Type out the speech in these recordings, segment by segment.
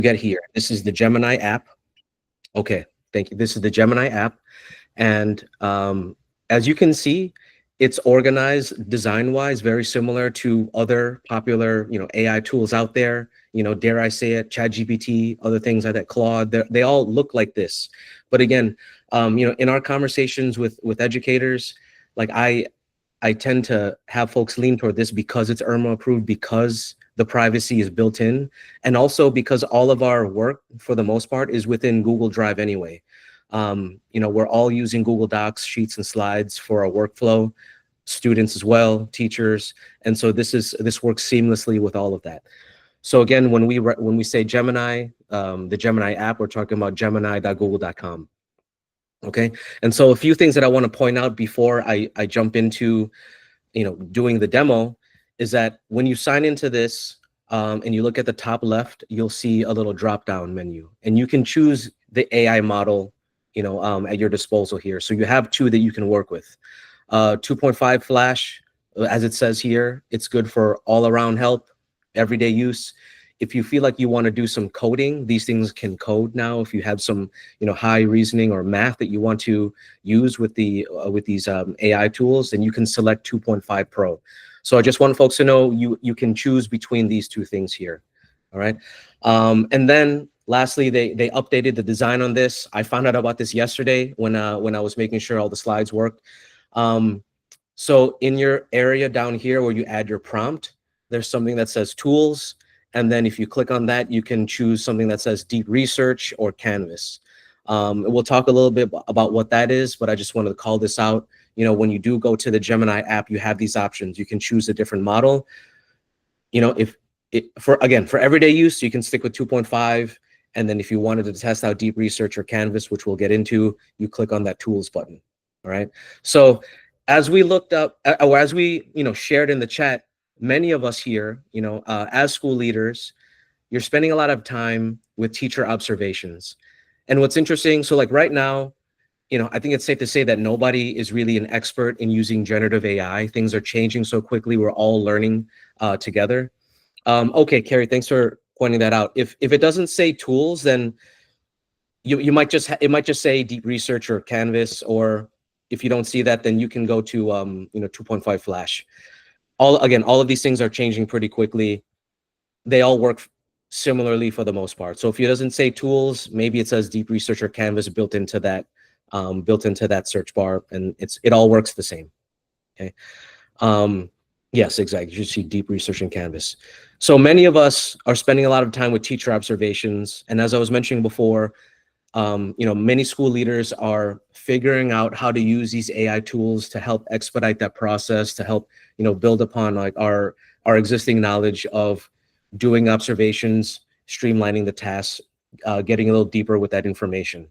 get here. This is the Gemini app. Okay, thank you. This is the Gemini app. And as you can see, it's organized design-wise, very similar to other popular, AI tools out there. Dare I say it, ChatGPT, other things like that, Claude. They all look like this. But again, in our conversations with educators, like I tend to have folks lean toward this because it's IRMA approved, because the privacy is built in, and also because all of our work, for the most part, is within Google Drive anyway. We're all using Google Docs, Sheets, and Slides for our workflow, students as well, teachers, and so this works seamlessly with all of that. So again, when we say Gemini, the Gemini app, we're talking about gemini.google.com. Okay, and so a few things that I want to point out before I jump into doing the demo is that when you sign into this and you look at the top left, you'll see a little drop down menu, and you can choose the AI model at your disposal here. So you have two that you can work with. 2.5 flash, as it says here, it's good for all around help, everyday use. If you feel like you want to do some coding, these things can code now. If you have some, high reasoning or math that you want to use with these AI tools, then you can select 2.5 Pro. So I just want folks to know you can choose between these two things here. All right. And then lastly, they updated the design on this. I found out about this yesterday when I was making sure all the slides worked. So in your area down here where you add your prompt, there's something that says tools. And then if you click on that, you can choose something that says deep research or Canvas. We'll talk a little bit about what that is, but I just wanted to call this out. When you do go to the Gemini app, you have these options. You can choose a different model. For everyday use, you can stick with 2.5. And then if you wanted to test out deep research or Canvas, which we'll get into, you click on that tools button. All right. So as we looked up, or as we shared in the chat, many of us here, as school leaders, you're spending a lot of time with teacher observations. And what's interesting, so like right now, I think it's safe to say that nobody is really an expert in using generative AI. Things are changing so quickly. We're all learning together. Okay, Carrie, thanks for pointing that out. If it doesn't say tools, then it might just say deep research or Canvas, or if you don't see that, then you can go to 2.5 Flash. All of these things are changing pretty quickly. They all work similarly for the most part. So if it doesn't say tools, maybe it says deep research or Canvas built into that search bar, and it all works the same. Okay. Yes, exactly. You see deep research and Canvas. So many of us are spending a lot of time with teacher observations, and as I was mentioning before, many school leaders are figuring out how to use these AI tools to help expedite that process, to help build upon like our existing knowledge of doing observations, streamlining the tasks, getting a little deeper with that information.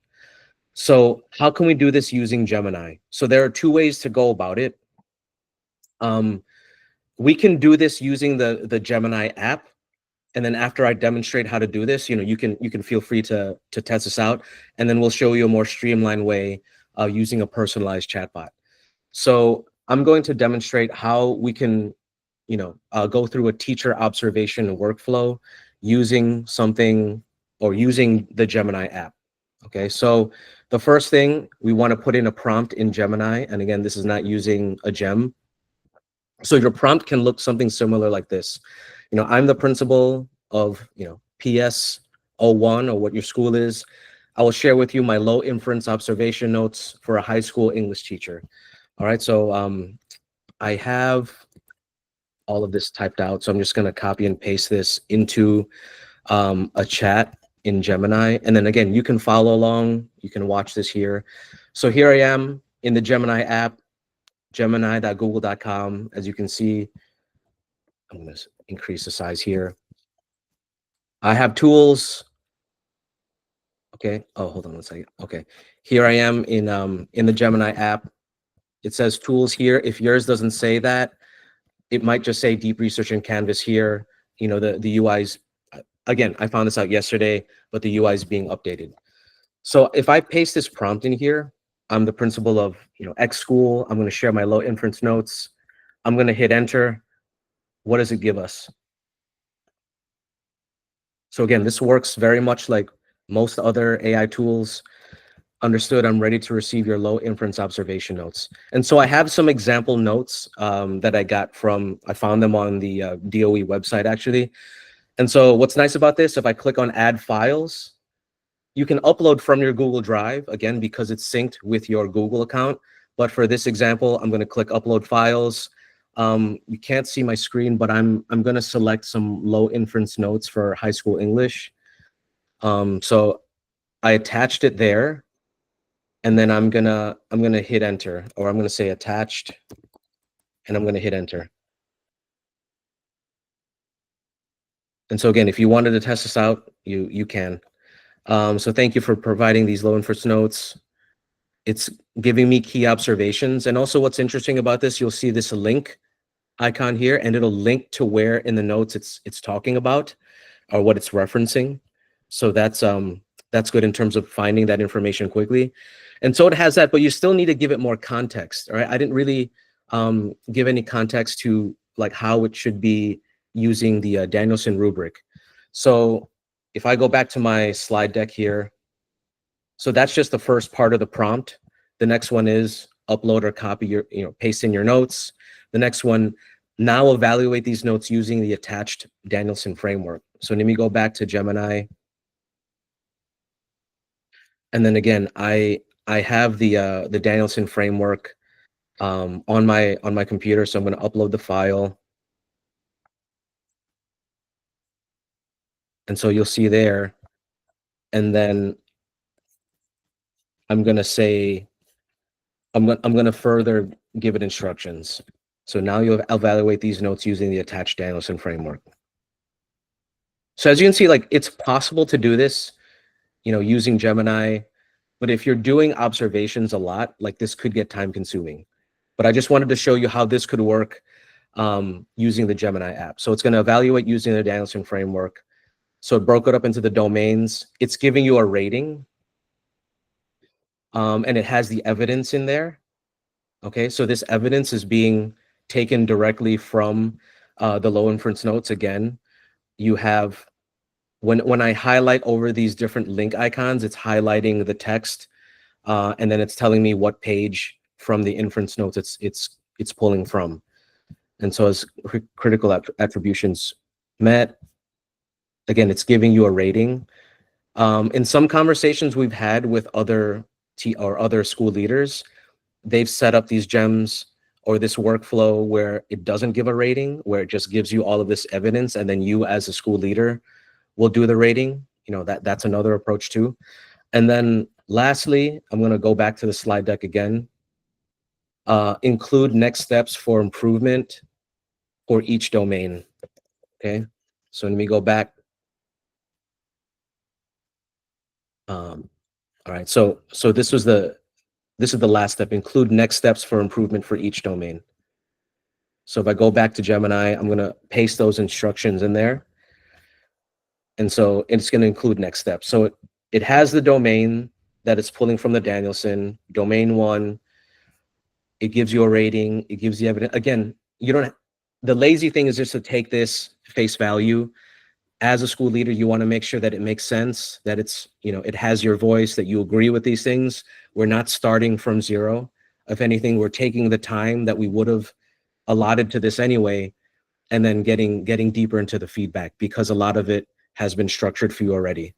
So how can we do this using Gemini? So there are two ways to go about it. We can do this using the Gemini app. And then after I demonstrate how to do this, you can feel free to test this out, and then we'll show you a more streamlined way using a personalized chatbot. So I'm going to demonstrate how we can, go through a teacher observation workflow using the Gemini app. Okay, so the first thing, we want to put in a prompt in Gemini, and again, this is not using a gem. So your prompt can look something similar like this. I'm the principal of, PS 01, or what your school is. I will share with you my low inference observation notes for a high school English teacher. All right, so I have all of this typed out. So I'm just going to copy and paste this into a chat in Gemini. And then again, you can follow along. You can watch this here. So here I am in the Gemini app, gemini.google.com. As you can see, I'm going to increase the size here. I have tools. Okay. Oh, hold on one second. Okay. Here I am in the Gemini app. It says tools here. If yours doesn't say that, it might just say deep research and Canvas here. The UI's, again, I found this out yesterday, but the UI is being updated. So if I paste this prompt in here, I'm the principal of, X school. I'm going to share my low inference notes. I'm going to hit enter. What does it give us? So again, this works very much like most other AI tools. Understood. I'm ready to receive your low inference observation notes. And so I have some example notes that I found them on the DOE website actually. And so what's nice about this, if I click on add files, you can upload from your Google Drive, again, because it's synced with your Google account. But for this example, I'm going to click upload files. You can't see my screen, but I'm going to select some low inference notes for high school English. So I attached it there, and then I'm gonna hit enter, or I'm gonna say attached, and I'm gonna hit enter. And so again, if you wanted to test this out, you can. So thank you for providing these low inference notes. It's giving me key observations. And also what's interesting about this, you'll see this link icon here, and it'll link to where in the notes it's talking about or what it's referencing. So that's good in terms of finding that information quickly. And so it has that, but you still need to give it more context. All right. I didn't really give any context to like how it should be using the Danielson rubric. So if I go back to my slide deck here, so that's just the first part of the prompt. The next one is upload or copy your, paste in your notes. The next one, now evaluate these notes using the attached Danielson framework. So let me go back to Gemini. And then again, I have the Danielson framework on my computer. So I'm going to upload the file. And so you'll see there. And then I'm going to say, I'm going to further give it instructions. So now you'll evaluate these notes using the attached Danielson framework. So as you can see, like it's possible to do this, using Gemini, but if you're doing observations a lot, like this could get time consuming. But I just wanted to show you how this could work using the Gemini app. So it's going to evaluate using the Danielson framework. So it broke it up into the domains. It's giving you a rating, and it has the evidence in there. Okay, so this evidence is being taken directly from the low inference notes. Again, you have, when I highlight over these different link icons, it's highlighting the text, and then it's telling me what page from the inference notes it's pulling from. And so as critical attributions met, again, it's giving you a rating. In some conversations we've had with other school leaders, they've set up these gems or this workflow where it doesn't give a rating, where it just gives you all of this evidence, and then you as a school leader will do the rating. That's another approach too. And then lastly, I'm going to go back to the slide deck again. Include next steps for improvement for each domain. Okay, so let me go back. All right, so this is the last step. Include next steps for improvement for each domain. So if I go back to Gemini, I'm going to paste those instructions in there. And so it's going to include next steps. So it has the domain that it's pulling from the Danielson, domain 1. It gives you a rating. It gives you evidence. Again, the lazy thing is just to take this face value. As a school leader, you want to make sure that it makes sense, that it has your voice, that you agree with these things. We're not starting from zero. If anything, we're taking the time that we would have allotted to this anyway, and then getting deeper into the feedback, because a lot of it has been structured for you already.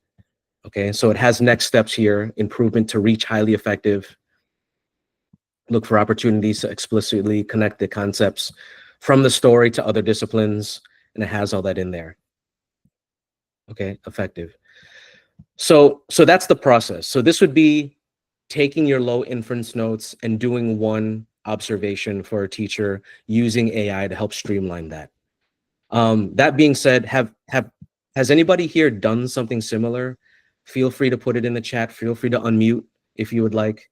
Okay, so it has next steps here: improvement to reach highly effective. Look for opportunities to explicitly connect the concepts from the story to other disciplines, and it has all that in there. Okay, effective. So that's the process. So this would be taking your low inference notes and doing one observation for a teacher using AI to help streamline that. That being said, has anybody here done something similar? Feel free to put it in the chat. Feel free to unmute if you would like.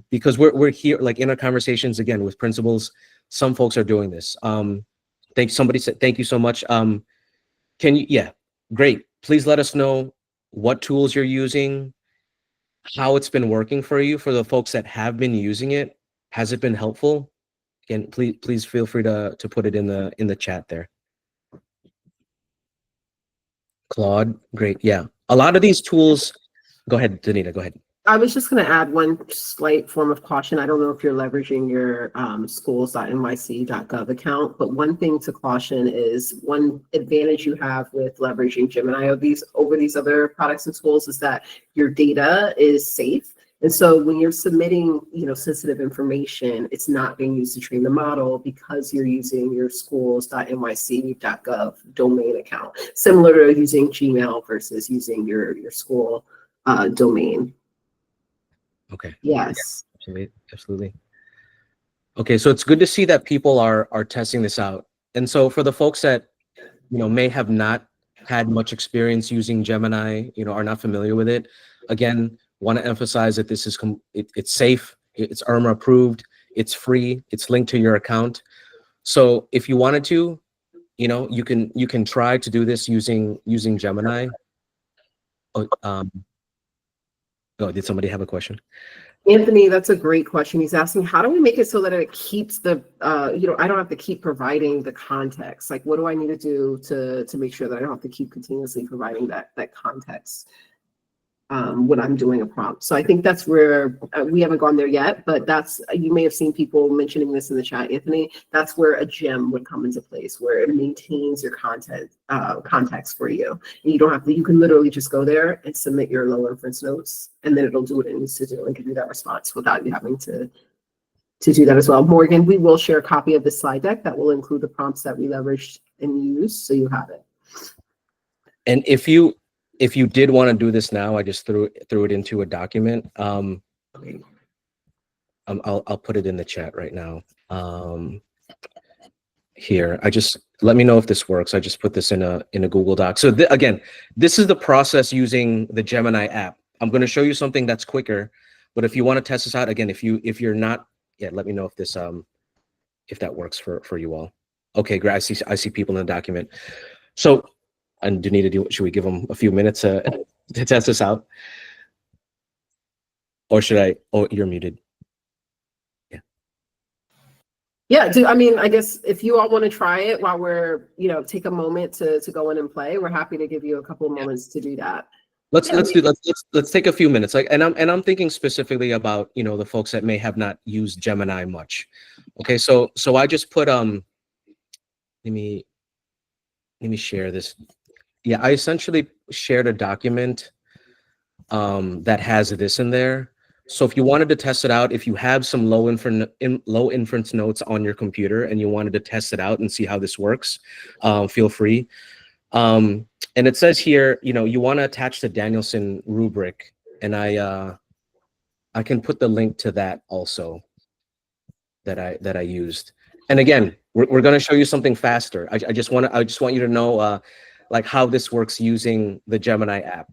Because we're here, like in our conversations again with principals, some folks are doing this. Somebody said thank you so much. Can you? Yeah, great. Please let us know what tools you're using, how it's been working for you. For the folks that have been using it, has it been helpful? Again, please feel free to put it in the chat there. Claude, great. Yeah. A lot of these tools, go ahead, Danita, go ahead. I was just going to add one slight form of caution. I don't know if you're leveraging your schools.nyc.gov account, but one thing to caution is one advantage you have with leveraging Gemini over these other products and tools is that your data is safe. And so when you're submitting, sensitive information, it's not being used to train the model because you're using your schools.nyc.gov domain account, similar to using Gmail versus using your school domain. Okay. Yes. Yeah, absolutely. Okay, so it's good to see that people are testing this out. And so for the folks that may have not had much experience using Gemini, are not familiar with it, again, want to emphasize that this is it's safe, it's ERMA approved, it's free, it's linked to your account. So if you wanted to, you can try to do this using Gemini. Oh, did somebody have a question? Anthony, that's a great question. He's asking, how do we make it so that it keeps the, I don't have to keep providing the context? Like, what do I need to do to make sure that I don't have to keep continuously providing that context when I'm doing a prompt? So I think that's where we haven't gone there yet, but you may have seen people mentioning this in the chat, Anthony. That's where a gem would come into place, where it maintains your context for you. And you don't have to, you can literally just go there and submit your low inference notes, and then it'll do what it needs to do and give you that response without you having to do that as well. Morgan, we will share a copy of the slide deck that will include the prompts that we leveraged and used, so you have it. And if you did want to do this now, I just threw it into a document. I'll put it in the chat right now. Here, let me know if this works. I just put this in a Google Doc. So again, this is the process using the Gemini app. I'm going to show you something that's quicker, but if you want to test this out, again, if you're not yet, let me know if this if that works for you all. Okay, great. I see people in the document. So, and Danita, should we give them a few minutes to test this out? Or should I? Oh, you're muted. Yeah, I guess if you all want to try it while we're, take a moment to go in and play, we're happy to give you a couple of moments to do that. Let's take a few minutes. And I'm thinking specifically about, the folks that may have not used Gemini much. Okay, so I just put let me share this. Yeah, I essentially shared a document that has this in there. So if you wanted to test it out, if you have some low inference notes on your computer and you wanted to test it out and see how this works, feel free. And it says here, you want to attach the Danielson rubric, and I can put the link to that also that I used. And again, we're going to show you something faster. I just want you to know like how this works using the Gemini app.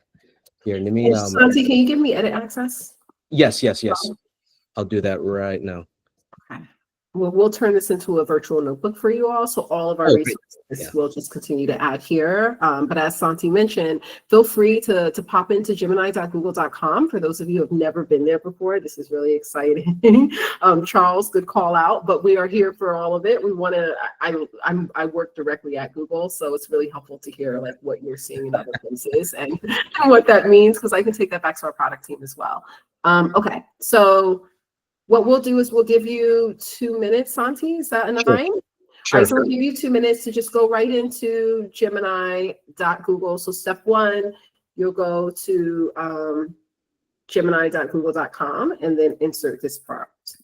Here, let me. Santi, can you give me edit access? Yes. I'll do that right now. Okay. Well, we'll turn this into a virtual notebook for you all, so all of our resources will just continue to add here. But as Santi mentioned, feel free to pop into gemini.google.com. For those of you who have never been there before, this is really exciting. Charles, good call out, but we are here for all of it. We want to, I work directly at Google, so it's really helpful to hear like what you're seeing in other places and what that means, because I can take that back to our product team as well. Okay, so what we'll do is we'll give you 2 minutes, Santi. Is that enough time? Sure. All right, so we'll give you 2 minutes to just go right into Gemini.google. So step 1, you'll go to Gemini.google.com and then insert this prompt.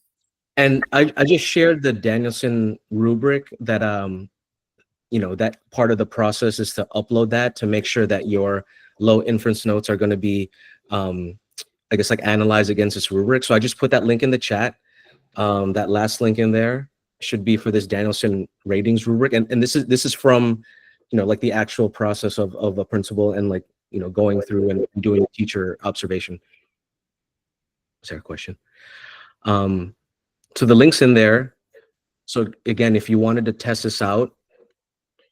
And I just shared the Danielson rubric that that part of the process is to upload that to make sure that your low inference notes are going to be I guess like analyze against this rubric. So I just put that link in the chat. That last link in there should be for this Danielson ratings rubric. And this is from, like the actual process of a principal and like, going through and doing teacher observation. Is there a question? So the link's in there. So again, if you wanted to test this out,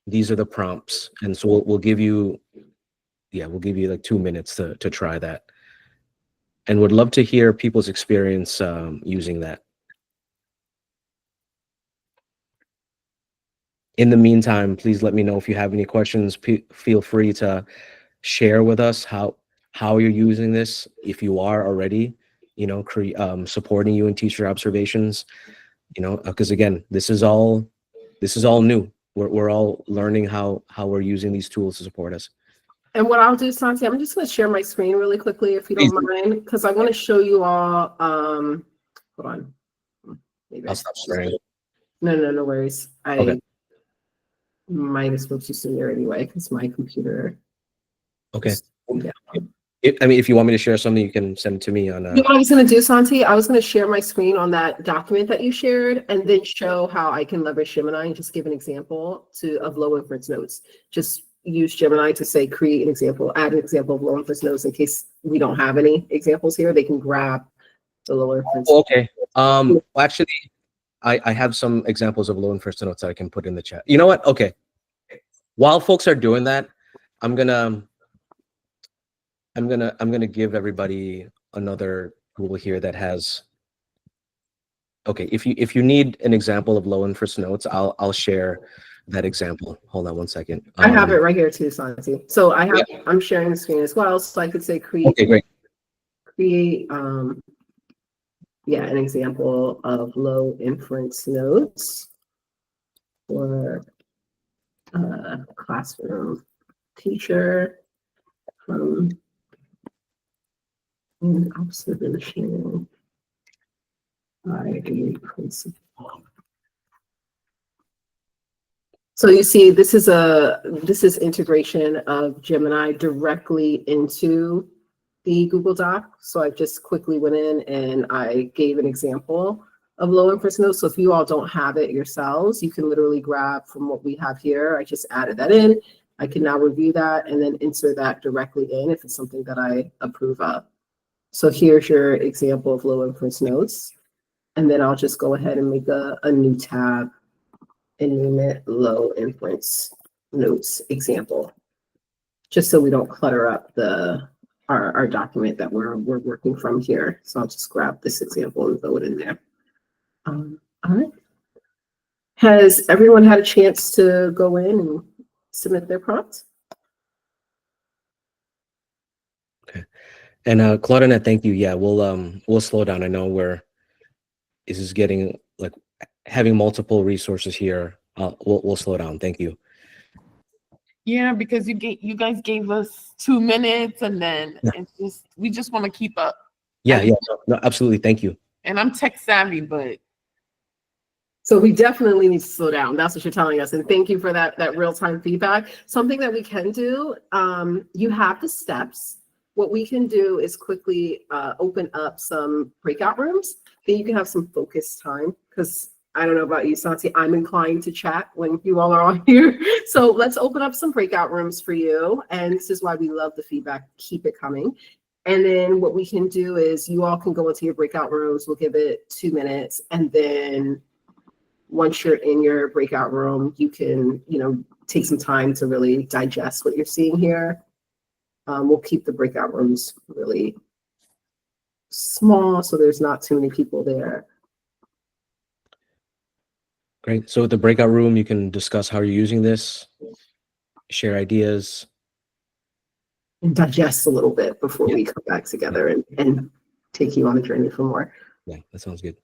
these are the prompts. And so we'll give you, we'll give you like 2 minutes to try that. And would love to hear people's experience using that. In the meantime, please let me know if you have any questions. Feel free to share with us how you're using this. If you are already, supporting you in teacher observations, because again, this is all new. We're all learning how we're using these tools to support us. And what I'll do, Santi, I'm just going to share my screen really quickly, if you Please. don't mind, because I want to show you all. Hold on. Maybe I'll stop sharing. No worries. Okay. I might have spoke too soon there anyway, because my computer. Okay. Yeah. If you want me to share something, you can send it to me on. You know what I was going to do, Santi? I was going to share my screen on that document that you shared, and then show how I can leverage Gemini and just give an example of low inference notes. Just use Gemini to say, create an example, add an example of low inference notes in case we don't have any examples here. They can grab the low inference. Okay. Actually, I have some examples of low inference notes that I can put in the chat. You know what? Okay. While folks are doing that, I'm gonna give everybody another tool here that has. Okay, if you need an example of low inference notes, I'll share that example. Hold on one second. I have it right here too, Santi. So I'm sharing the screen as well, so I could say create. Okay, great. Create an example of low inference notes for classroom teacher from an observation by a principal. So you see, this is integration of Gemini directly into the Google Doc. So I just quickly went in and I gave an example of low inference notes. So if you all don't have it yourselves, you can literally grab from what we have here. I just added that in. I can now review that and then insert that directly in if it's something that I approve of. So here's your example of low inference notes. And then I'll just go ahead and make a new tab and name it low inference notes example, just so we don't clutter up our document that we're working from here. So I'll just grab this example and throw it in there. All right. Has everyone had a chance to go in and submit their prompts? Okay. And Claudinette, thank you. Yeah, we'll slow down. I know this is getting like having multiple resources here. We'll slow down. Thank you. Yeah, because you guys gave us 2 minutes, and then we just want to keep up. Yeah, no, absolutely. Thank you. And I'm tech savvy, but so we definitely need to slow down. That's what you're telling us. And thank you for that real-time feedback. Something that we can do, you have the steps. What we can do is quickly open up some breakout rooms. Then you can have some focused time, because I don't know about you, Santi, I'm inclined to chat when you all are on here. So let's open up some breakout rooms for you. And this is why we love the feedback. Keep it coming. And then what we can do is you all can go into your breakout rooms. We'll give it 2 minutes. And then once you're in your breakout room, you can, take some time to really digest what you're seeing here. We'll keep the breakout rooms really small so there's not too many people there. Great. So with the breakout room, you can discuss how you're using this, share ideas, and digest a little bit before we come back together and take you on a journey for more. Yeah, that sounds good.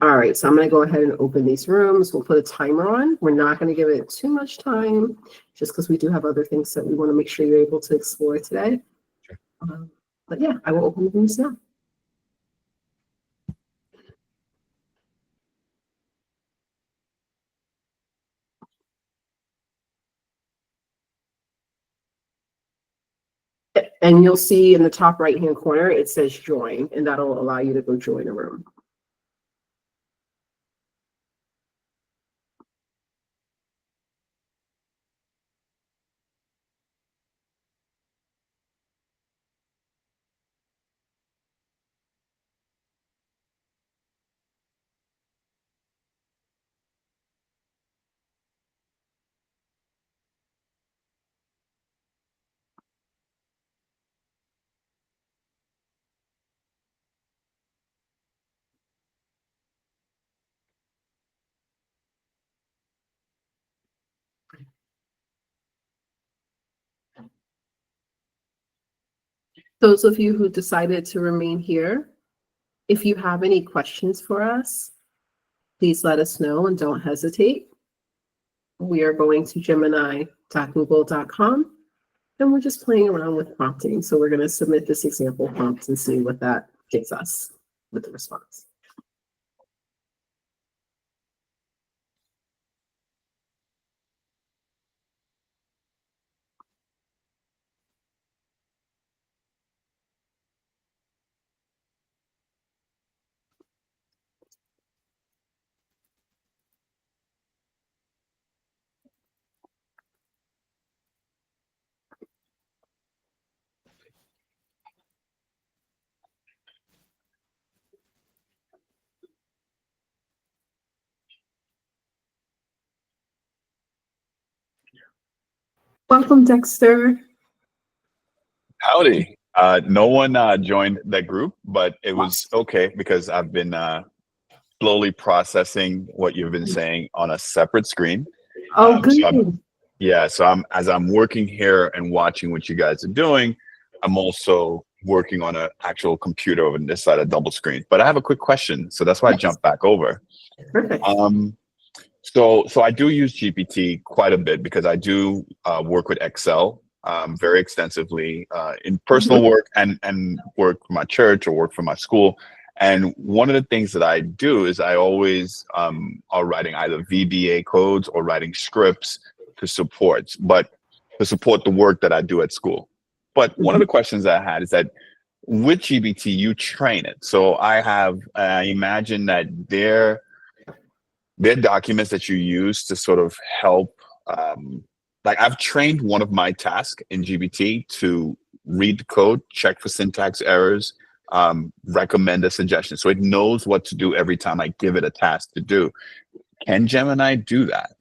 All right, so I'm going to go ahead and open these rooms. We'll put a timer on. We're not going to give it too much time, just because we do have other things that we want to make sure you're able to explore today. Sure. But yeah, I will open the rooms now. And you'll see in the top right-hand corner, it says join, and that'll allow you to go join a room. Those of you who decided to remain here, if you have any questions for us, please let us know and don't hesitate. We are going to Gemini.google.com and we're just playing around with prompting. So we're going to submit this example prompt and see what that gives us with the response. Welcome, Dexter. Howdy. No one joined that group, but it was okay because I've been slowly processing what you've been saying on a separate screen. Oh, good. So as I'm working here and watching what you guys are doing, I'm also working on an actual computer over this side of double screen. But I have a quick question, so that's why I jumped back over. Perfect. So I do use GPT quite a bit because I do work with Excel very extensively in personal work and work for my church or work for my school. And one of the things that I do is I always are writing either VBA codes or writing scripts to support the work that I do at school. But one of the questions I had is that with GPT, you train it. So I imagine that their documents that you use to sort of help, like I've trained one of my tasks in GPT to read the code, check for syntax errors, recommend a suggestion. So it knows what to do every time I give it a task to do. Can Gemini do that?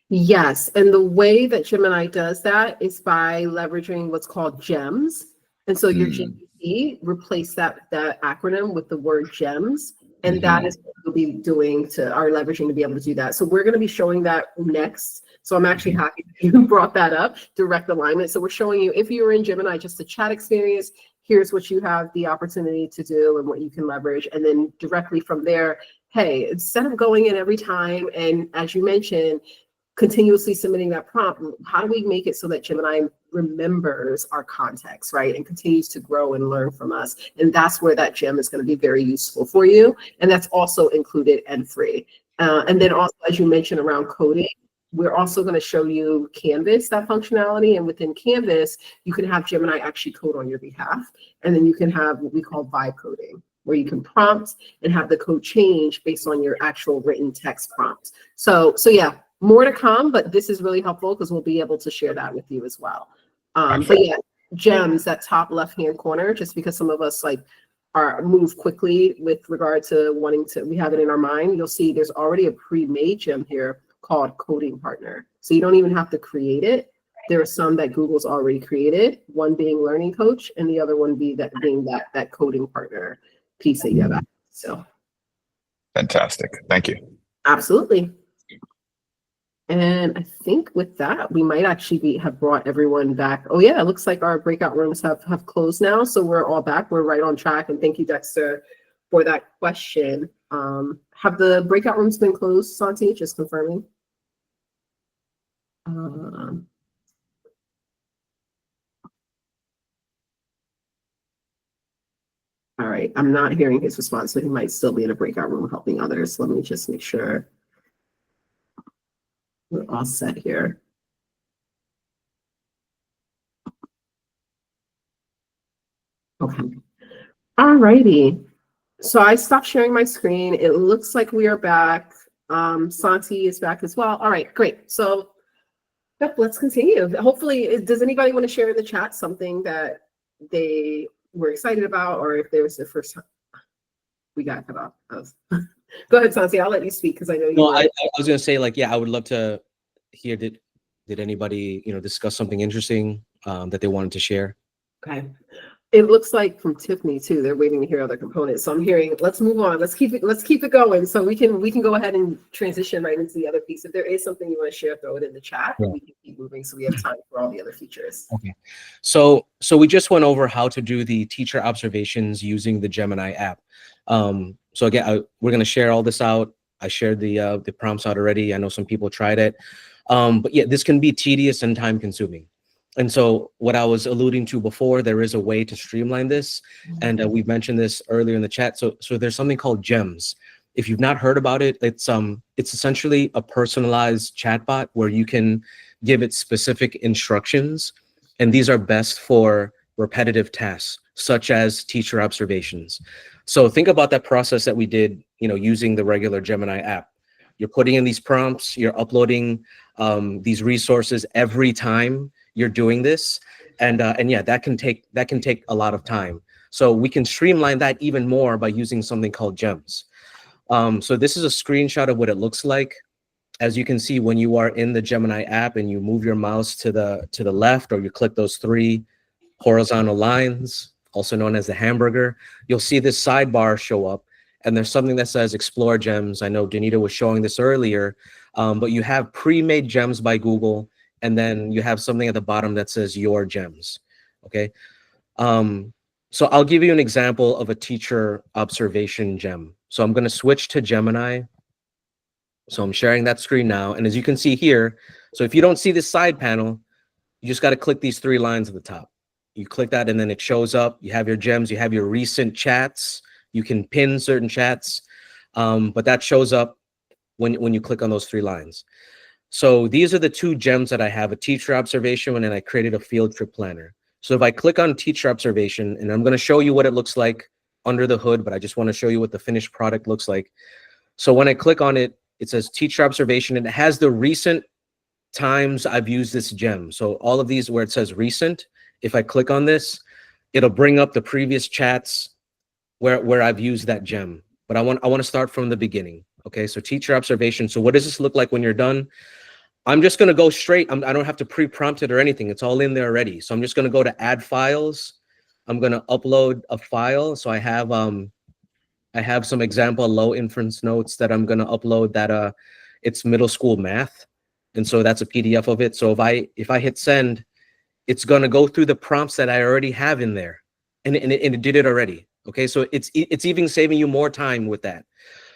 Yes, and the way that Gemini does that is by leveraging what's called GEMS. And so your GPT, replace that acronym with the word GEMS, and that is what we'll be doing our leveraging to be able to do that. So we're going to be showing that next. So I'm actually happy you brought that up, direct alignment. So we're showing you, if you're in Gemini, just a chat experience, here's what you have the opportunity to do and what you can leverage. And then directly from there, hey, instead of going in every time, and as you mentioned, continuously submitting that prompt, how do we make it so that Gemini remembers our context, right? And continues to grow and learn from us. And that's where that gem is going to be very useful for you. And that's also included and free. And then also, as you mentioned around coding, we're also going to show you Canvas, that functionality. And within Canvas, you can have Gemini actually code on your behalf. And then you can have what we call vibe coding, where you can prompt and have the code change based on your actual written text prompt. So yeah, more to come, but this is really helpful because we'll be able to share that with you as well. But yeah, GEMS, that top left-hand corner, just because some of us move quickly with regard to we have it in our mind. You'll see there's already a pre-made gem here called Coding Partner. So you don't even have to create it. There are some that Google's already created, one being Learning Coach and the other one being that Coding Partner piece that you have. So Fantastic. Thank you. Absolutely. And I think with that, we might actually have brought everyone back. Oh yeah, it looks like our breakout rooms have closed now. So we're all back. We're right on track. And thank you, Dexter, for that question. Have the breakout rooms been closed, Santi? Just confirming. All right, I'm not hearing his response, so he might still be in a breakout room helping others. Let me just make sure we're all set here. Okay. All righty. So I stopped sharing my screen. It looks like we are back. Santi is back as well. All right, great. So yep, let's continue. Hopefully, does anybody want to share in the chat something that they were excited about, or if there was the first time we got cut off? Go ahead, Santi. I'll let you speak because I know you. No, I was going to say, like, yeah, I would love to hear did anybody discuss something interesting that they wanted to share. Okay. It looks like from Tiffany too, they're waiting to hear other components. So I'm hearing, let's move on. Let's keep it going. So we can go ahead and transition right into the other piece. If there is something you want to share, throw it in the chat. Yeah. We can keep moving so we have time for all the other features. Okay. So we just went over how to do the teacher observations using the Gemini app. So again, we're going to share all this out. I shared the prompts out already. I know some people tried it. But yeah, this can be tedious and time consuming. And so what I was alluding to before, there is a way to streamline this. And we've mentioned this earlier in the chat. So there's something called GEMS. If you've not heard about it, it's essentially a personalized chatbot where you can give it specific instructions. And these are best for repetitive tasks, such as teacher observations. So think about that process that we did, using the regular Gemini app. You're putting in these prompts, you're uploading these resources every time you're doing this, and yeah, that can take a lot of time. So we can streamline that even more by using something called GEMS. So this is a screenshot of what it looks like. As you can see, when you are in the Gemini app and you move your mouse to the left, or you click those 3 horizontal lines, also known as the hamburger, you'll see this sidebar show up, and there's something that says Explore Gems. I know Danita was showing this earlier, but you have pre-made gems by Google, and then you have something at the bottom that says Your Gems. Okay. So I'll give you an example of a teacher observation gem. So I'm going to switch to Gemini. So I'm sharing that screen now. And as you can see here, so if you don't see this side panel, you just got to click these 3 lines at the top. You click that and then it shows up. You have your gems, you have your recent chats. You can pin certain chats, but that shows up when you click on those 3 lines. So these are the 2 gems that I have: a teacher observation, and then I created a field trip planner. So if I click on teacher observation, and I'm going to show you what it looks like under the hood, but I just want to show you what the finished product looks like. So when I click on it, it says teacher observation, and it has the recent times I've used this gem. So all of these where it says recent, if I click on this, it'll bring up the previous chats where I've used that gem. But I want to start from the beginning. Okay, so teacher observation. So what does this look like when you're done? I'm just going to go straight. I don't have to pre-prompt it or anything. It's all in there already. So I'm just going to go to add files. I'm going to upload a file. So I have some example low inference notes that I'm going to upload that it's middle school math. And so that's a PDF of it. So if I hit send, it's going to go through the prompts that I already have in there, and it did it already. Okay, so it's even saving you more time with that.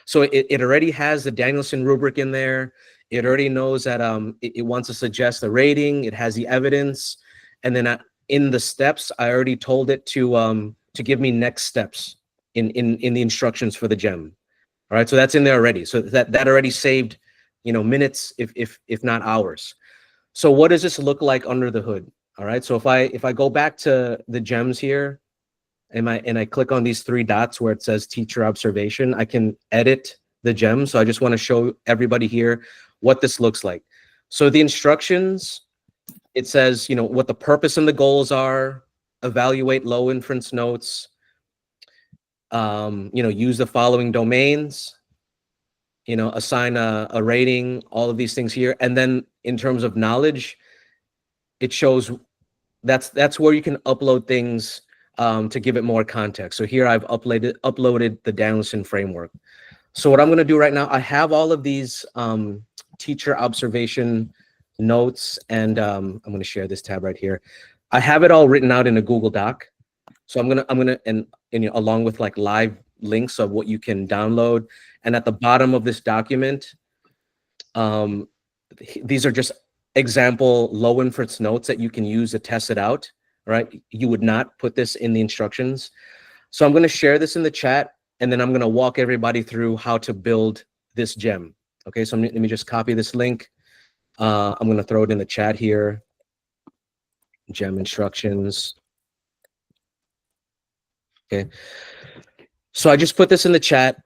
So it already has the Danielson rubric in there. It already knows that it wants to suggest a rating. It has the evidence, and then in the steps, I already told it to give me next steps in the instructions for the gem. All right, so that's in there already. So that already saved, minutes, if not hours. So what does this look like under the hood? All right, so if I go back to the gems here, and I click on these 3 dots where it says teacher observation, I can edit the gem. So I just want to show everybody here what this looks like. So the instructions, it says, what the purpose and the goals are, evaluate low inference notes, use the following domains, assign a rating, all of these things here. And then in terms of knowledge, it shows that's where you can upload things to give it more context. So here I've uploaded the Danielson framework. So what I'm going to do right now, I have all of these teacher observation notes, and I'm going to share this tab right here. I have it all written out in a Google Doc. So I'm gonna and along with like live links of what you can download. And at the bottom of this document, these are just example low inference notes that you can use to test it out. Right? You would not put this in the instructions. So I'm going to share this in the chat, and then I'm going to walk everybody through how to build this gem. Okay, so let me just copy this link. I'm going to throw it in the chat here. Gem instructions. Okay, so I just put this in the chat.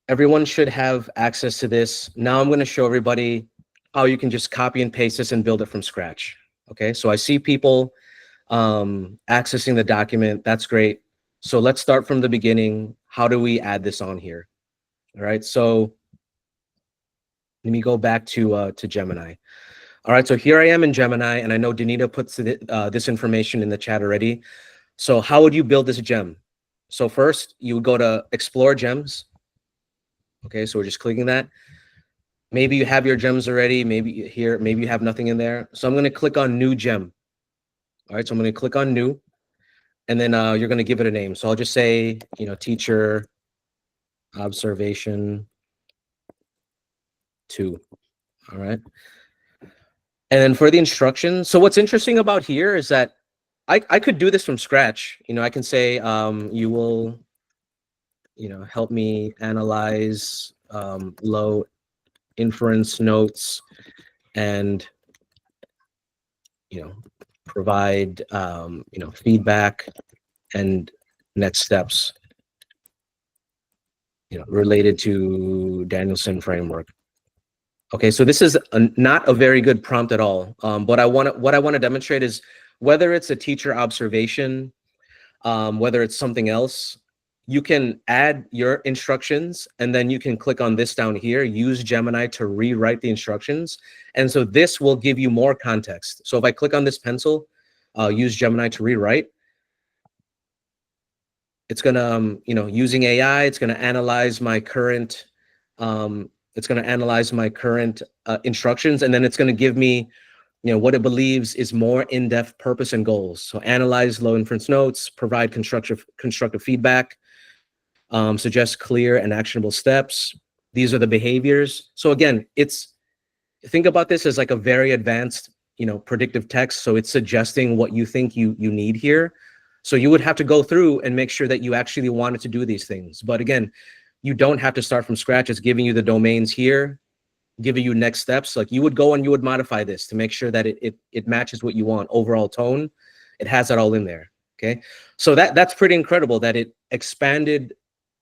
Everyone should have access to this. Now I'm going to show everybody how you can just copy and paste this and build it from scratch. Okay, so I see people accessing the document. That's great. So let's start from the beginning. How do we add this on here? All right, so let me go back to Gemini. All right, so here I am in Gemini, and I know Danita puts this information in the chat already. So how would you build this gem? So first you would go to explore gems. Okay, so we're just clicking that. Maybe you have your gems already, maybe here, maybe you have nothing in there. So I'm going to click on new gem. All right, so I'm going to click on new, and then you're going to give it a name. So I'll just say, teacher observation 2. All right. And then for the instructions, so what's interesting about here is that I could do this from scratch. I can say, you will, help me analyze low inference notes and, provide, feedback and next steps, related to Danielson framework. Okay, so this is not a very good prompt at all. What I want to demonstrate is whether it's a teacher observation, whether it's something else, you can add your instructions, and then you can click on this down here, use Gemini to rewrite the instructions. And so this will give you more context. So if I click on this pencil, use Gemini to rewrite, it's gonna, using AI, it's gonna analyze my current, instructions, and then it's gonna give me, what it believes is more in-depth purpose and goals. So analyze low inference notes, provide constructive feedback, suggest clear and actionable steps. These are the behaviors. So again, think about this as like a very advanced, predictive text. So it's suggesting what you think you need here. So you would have to go through and make sure that you actually wanted to do these things. But again, you don't have to start from scratch. It's giving you the domains here, giving you next steps. Like you would go and you would modify this to make sure that it matches what you want. Overall tone, it has that all in there. Okay, so that's pretty incredible that it expanded,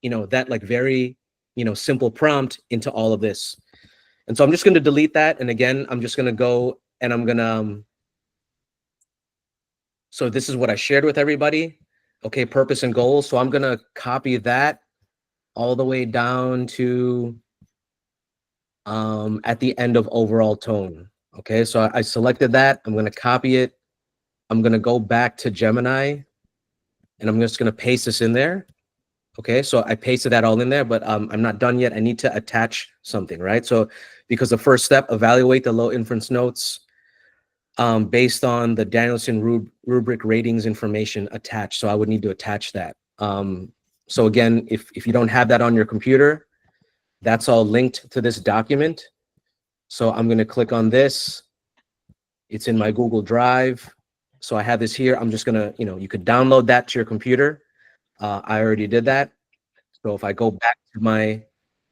that like very, simple prompt into all of this. And so I'm just going to delete that. And again, I'm just going to go and I'm going to, so this is what I shared with everybody. Okay, purpose and goals. So I'm going to copy that all the way down to at the end of overall tone. Okay, so I selected that. I'm going to copy it. I'm going to go back to Gemini, and I'm just going to paste this in there. Okay, so I pasted that all in there, but I'm not done yet. I need to attach something, right? So because the first step, evaluate the low inference notes based on the Danielson rubric ratings information attached. So I would need to attach that. So again, if you don't have that on your computer, that's all linked to this document. So I'm going to click on this. It's in my Google Drive. So I have this here. I'm just going to, you could download that to your computer. I already did that. So if I go back to my,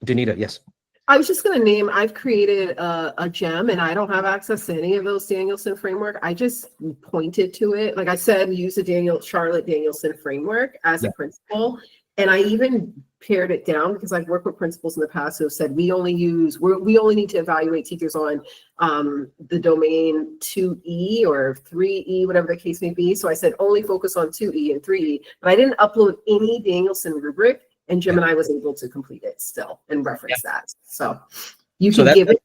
Danita, yes. I was just going to name, I've created a gem, and I don't have access to any of those Danielson framework. I just pointed to it. Like I said, use the Charlotte Danielson framework as a principal. And I even pared it down because I've worked with principals in the past who have said, we only need to evaluate teachers on the domain 2E or 3E, whatever the case may be. So I said, only focus on 2E and 3E, but I didn't upload any Danielson rubric, and Gemini was able to complete it still and reference that. So you can give it.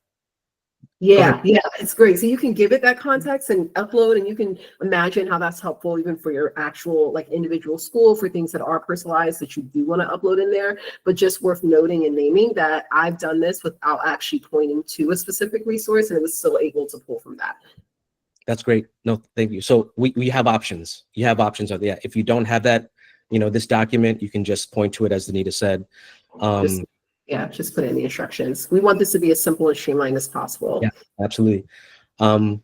Yeah, it's great. So you can give it that context and upload, and you can imagine how that's helpful even for your actual like individual school for things that are personalized that you do want to upload in there. But just worth noting and naming that I've done this without actually pointing to a specific resource, and it was still able to pull from that. That's great. No, thank you. So we have options. You have options. Yeah, if you don't have that, this document, you can just point to it as Danita said. Just put in the instructions. We want this to be as simple and streamlined as possible. Yeah, absolutely. And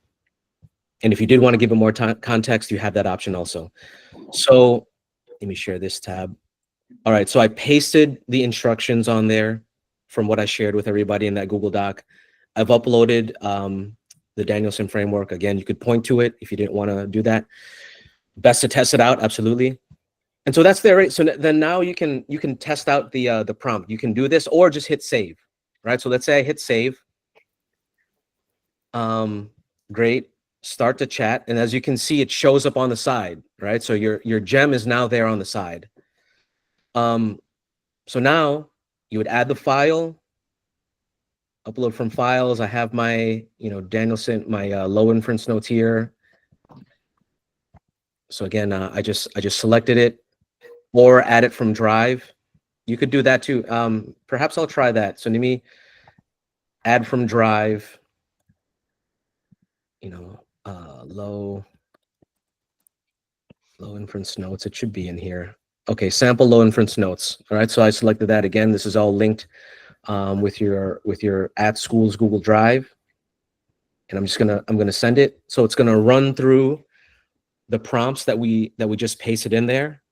if you did want to give it more context, you have that option also. So let me share this tab. All right, so I pasted the instructions on there from what I shared with everybody in that Google Doc. I've uploaded the Danielson framework. Again, you could point to it if you didn't want to do that. Best to test it out, absolutely. And so that's there, right? So then now you can test out the prompt. You can do this or just hit save, right? So let's say I hit save. Great. Start to chat, and as you can see, it shows up on the side, right? So your gem is now there on the side. So now you would add the file, upload from files. I have my Danielson, my low inference notes here. So again, I just selected it, or add it from Drive. You could do that too. Perhaps I'll try that. So let me add from Drive, you know, low inference notes. It should be in here. Okay, sample low inference notes. All right, so I selected that again. This is all linked with your at schools Google Drive, and I'm gonna send it. So it's gonna run through the prompts that we just pasted in there,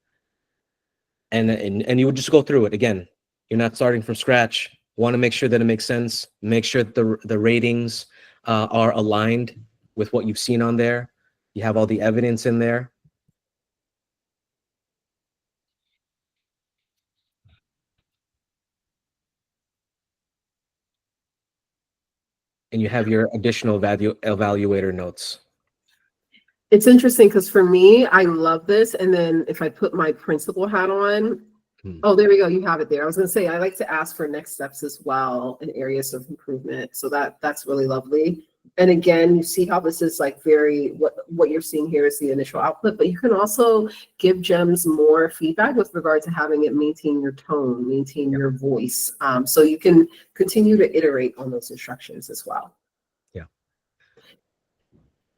and you would just go through it again. You're not starting from scratch. Want to make sure that it makes sense. Make sure that the ratings are aligned with what you've seen on there. You have all the evidence in there. And you have your additional evaluator notes. It's interesting because for me, I love this. And then if I put my principal hat on, oh, there we go. You have it there. I was going to say, I like to ask for next steps as well in areas of improvement. So that's really lovely. And again, you see how this is like what you're seeing here is the initial output, but you can also give GEMS more feedback with regard to having it maintain your tone, maintain your voice. So you can continue to iterate on those instructions as well.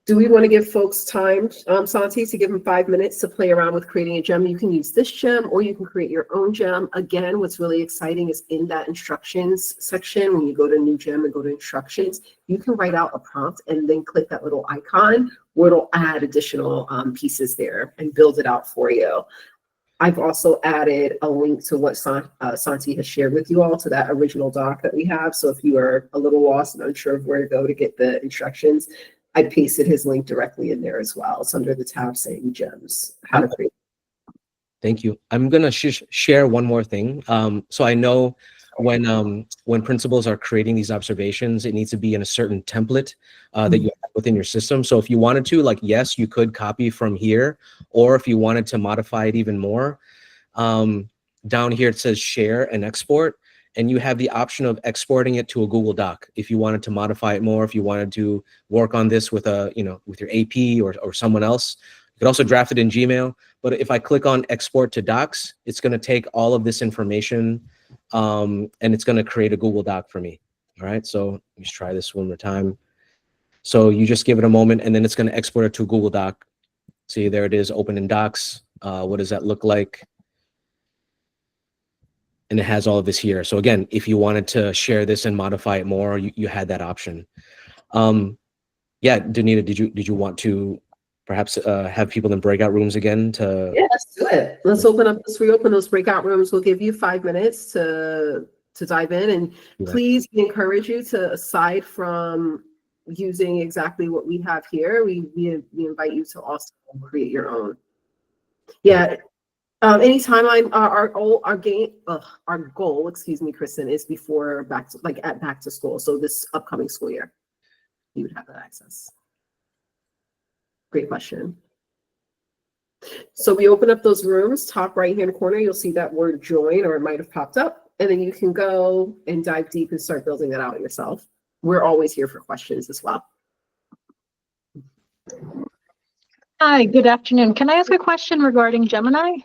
Do we want to give folks time, Santi, to give them 5 minutes to play around with creating a gem? You can use this gem or you can create your own gem. Again, what's really exciting is in that instructions section, when you go to new gem and go to instructions, you can write out a prompt and then click that little icon where it'll add additional pieces there and build it out for you. I've also added a link to what Santi has shared with you all to that original doc that we have. So if you are a little lost and unsure of where to go to get the instructions, I pasted his link directly in there as well. It's under the tab saying GEMS, how to create. Thank you. I'm gonna share one more thing. So I know when principals are creating these observations, it needs to be in a certain template that you have within your system. So if you wanted to, like, yes, you could copy from here, or if you wanted to modify it even more, down here it says share and export. And you have the option of exporting it to a Google Doc if you wanted to modify it more, if you wanted to work on this with with your AP or someone else. You could also draft it in Gmail. But if I click on export to docs, it's going to take all of this information and it's going to create a Google Doc for me. All right, so let's try this one more time. So you just give it a moment and then it's going to export it to a Google Doc. See, there it is, open in Docs. What does that look like? And it has all of this here. So again, if you wanted to share this and modify it more, you had that option. Yeah, Danita, did you want to perhaps have people in breakout rooms again to? Yeah, let's do it. Let's reopen those breakout rooms. We'll give you 5 minutes to dive in, and please, we encourage you to, aside from using exactly what we have here, we invite you to also create your own. Yeah. Any timeline? Our goal, excuse me, Kristen, is before back to school. So this upcoming school year, you would have that access. Great question. So we open up those rooms, top right-hand corner, you'll see that word join, or it might have popped up, and then you can go and dive deep and start building that out yourself. We're always here for questions as well. Hi, good afternoon. Can I ask a question regarding Gemini?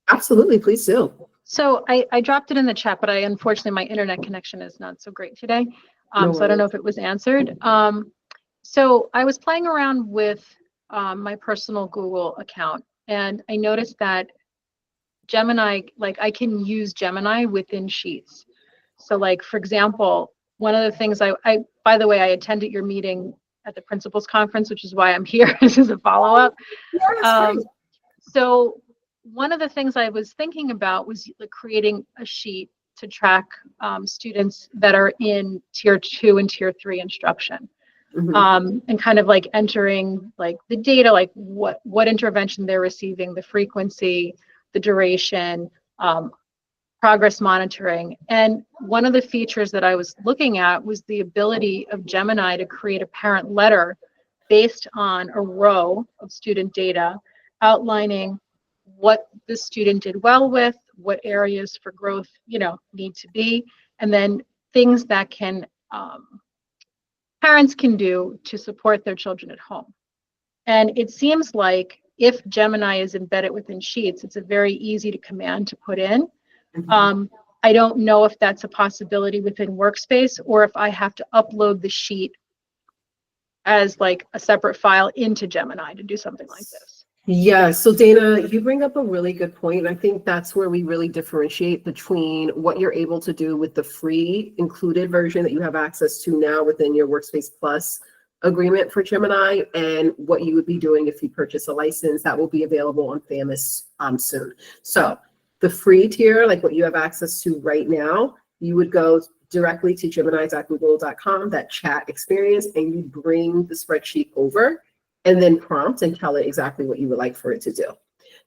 Absolutely, please do. So I dropped it in the chat, but unfortunately my internet connection is not so great today. So I don't know if it was answered. So I was playing around with my personal Google account, and I noticed that Gemini, like I can use Gemini within Sheets. So like, for example, one of the things by the way, I attended your meeting at the principals conference, which is why I'm here. This is a follow-up. So one of the things I was thinking about was creating a sheet to track students that are in tier 2 and tier 3 instruction. And kind of like entering like the data, like what intervention they're receiving, the frequency, the duration, progress monitoring. And one of the features that I was looking at was the ability of Gemini to create a parent letter based on a row of student data outlining what the student did well with, what areas for growth, need to be, and then things that parents can do to support their children at home. And it seems like if Gemini is embedded within Sheets, it's a very easy to command to put in. I don't know if that's a possibility within Workspace, or if I have to upload the sheet as like a separate file into Gemini to do something like this. Yeah, so Dana, you bring up a really good point. I think that's where we really differentiate between what you're able to do with the free included version that you have access to now within your Workspace Plus agreement for Gemini, and what you would be doing if you purchase a license that will be available on FAMUS soon. So the free tier, like what you have access to right now, you would go directly to gemini.google.com, that chat experience, and you bring the spreadsheet over and then prompt and tell it exactly what you would like for it to do.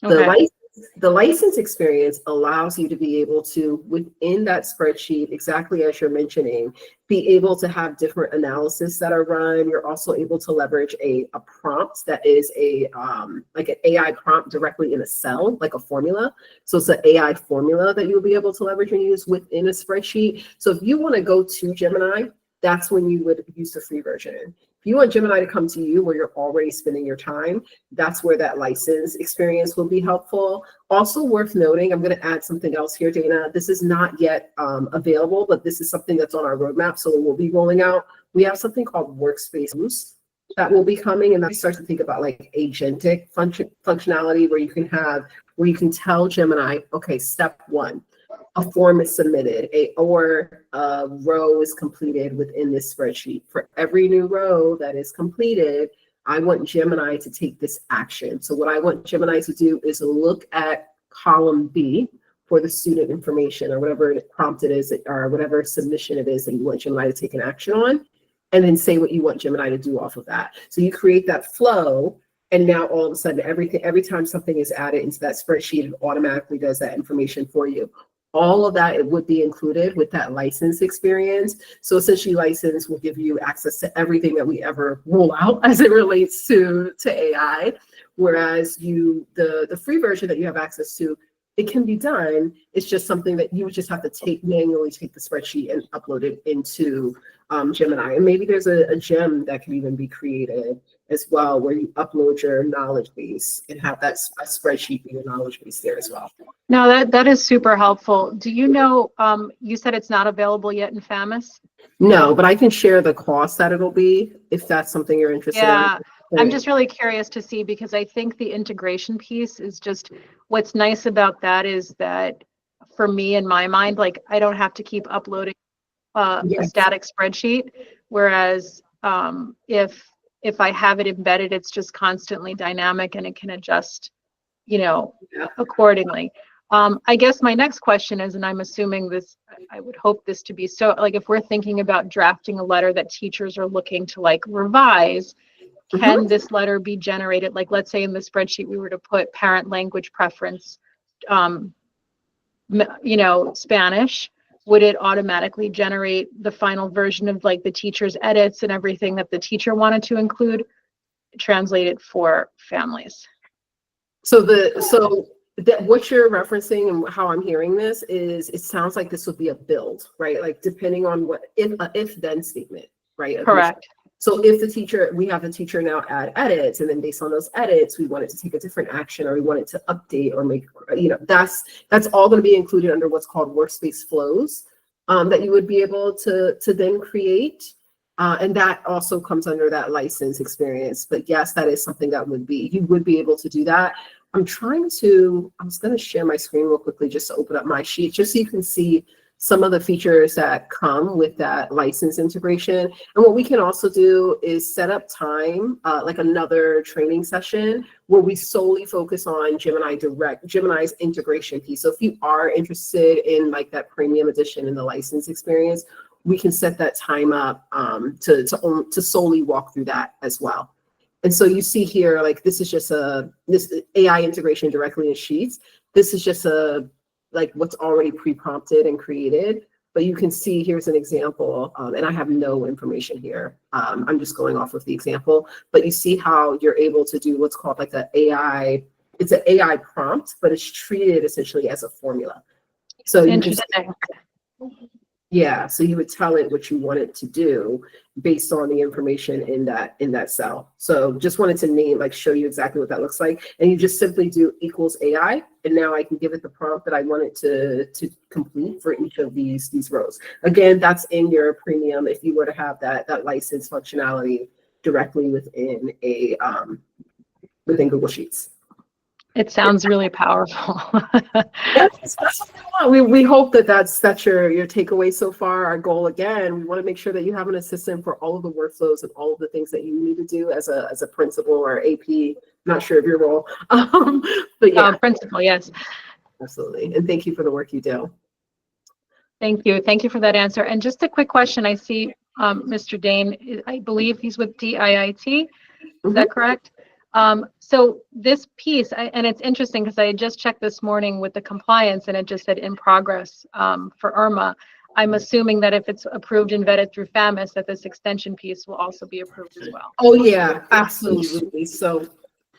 Okay. The license experience allows you to be able to, within that spreadsheet, exactly as you're mentioning, be able to have different analysis that are run. You're also able to leverage a prompt that is like an AI prompt directly in a cell, like a formula. So it's an AI formula that you'll be able to leverage and use within a spreadsheet. So if you want to go to Gemini, that's when you would use the free version. If you want Gemini to come to you where you're already spending your time, that's where that license experience will be helpful. Also worth noting, I'm going to add something else here, Dana. This is not yet available, but this is something that's on our roadmap, so we'll be rolling out. We have something called Workspace Boost that will be coming, and that starts to think about like agentic functionality where you can tell Gemini, okay, step one, a form is submitted, or a row is completed within this spreadsheet. For every new row that is completed, I want Gemini to take this action. So what I want Gemini to do is look at column B for the student information, or whatever prompt it is, or whatever submission it is that you want Gemini to take an action on, and then say what you want Gemini to do off of that. So you create that flow, and now all of a sudden, every time something is added into that spreadsheet, it automatically does that information for you. All of that, it would be included with that license experience. So essentially, license will give you access to everything that we ever roll out as it relates to AI. Whereas the free version that you have access to, it can be done. It's just something that you would just have to manually take the spreadsheet and upload it into Gemini. And maybe there's a gem that can even be created as well, where you upload your knowledge base and have that spreadsheet be your knowledge base there as well. No, that is super helpful. Do you know, you said it's not available yet in FAMUS? No, but I can share the cost that it'll be if that's something you're interested Yeah. in. I'm just really curious to see, because I think the integration piece is just, what's nice about that is that for me, in my mind, like I don't have to keep uploading a static spreadsheet. Whereas if I have it embedded, it's just constantly dynamic and it can adjust, accordingly. I guess my next question is, and I'm assuming this, I would hope this to be so, like if we're thinking about drafting a letter that teachers are looking to like revise, can this letter be generated? Like, let's say in the spreadsheet, we were to put parent language preference, Spanish, would it automatically generate the final version of like the teacher's edits and everything that the teacher wanted to include, translated for families? So what you're referencing and how I'm hearing this is, it sounds like this would be a build, right? Like depending on what if then statement, right? Correct. So if we have the teacher now add edits, and then based on those edits, we want it to take a different action, or we want it to update or make, that's all going to be included under what's called workspace flows that you would be able to then create. And that also comes under that license experience. But yes, that is something that you would be able to do that. I was going to share my screen real quickly just to open up my sheet, just so you can see some of the features that come with that license integration. And what we can also do is set up time, like another training session where we solely focus on Gemini's integration piece. So if you are interested in like that premium edition and the license experience, we can set that time up to solely walk through that as well. And so you see here, like this is just this AI integration directly in Sheets. This is just like what's already pre-prompted and created, but you can see here's an example, and I have no information here. I'm just going off of the example, but you see how you're able to do what's called like it's an AI prompt, but it's treated essentially as a formula. So Interesting. Yeah, so you would tell it what you want it to do based on the information in that cell. So just wanted to show you exactly what that looks like. And you just simply do equals AI, and now I can give it the prompt that I want it to complete for each of these rows. Again, that's in your premium if you were to have that license functionality directly within within Google Sheets. It sounds really powerful. That's what we want. We hope that's your takeaway so far. Our goal, again, we want to make sure that you have an assistant for all of the workflows and all of the things that you need to do as a principal or AP. Not sure of your role, but yeah, Principal, yes. absolutely. And thank you for the work you do. Thank you. Thank you for that answer. And just a quick question. I see Mr. Dane, I believe he's with DIIT. Is that correct? So this piece, and it's interesting because I just checked this morning with the compliance and it just said in progress for IRMA. I'm assuming that if it's approved and vetted through FAMIS, that this extension piece will also be approved as well. Oh yeah, absolutely. So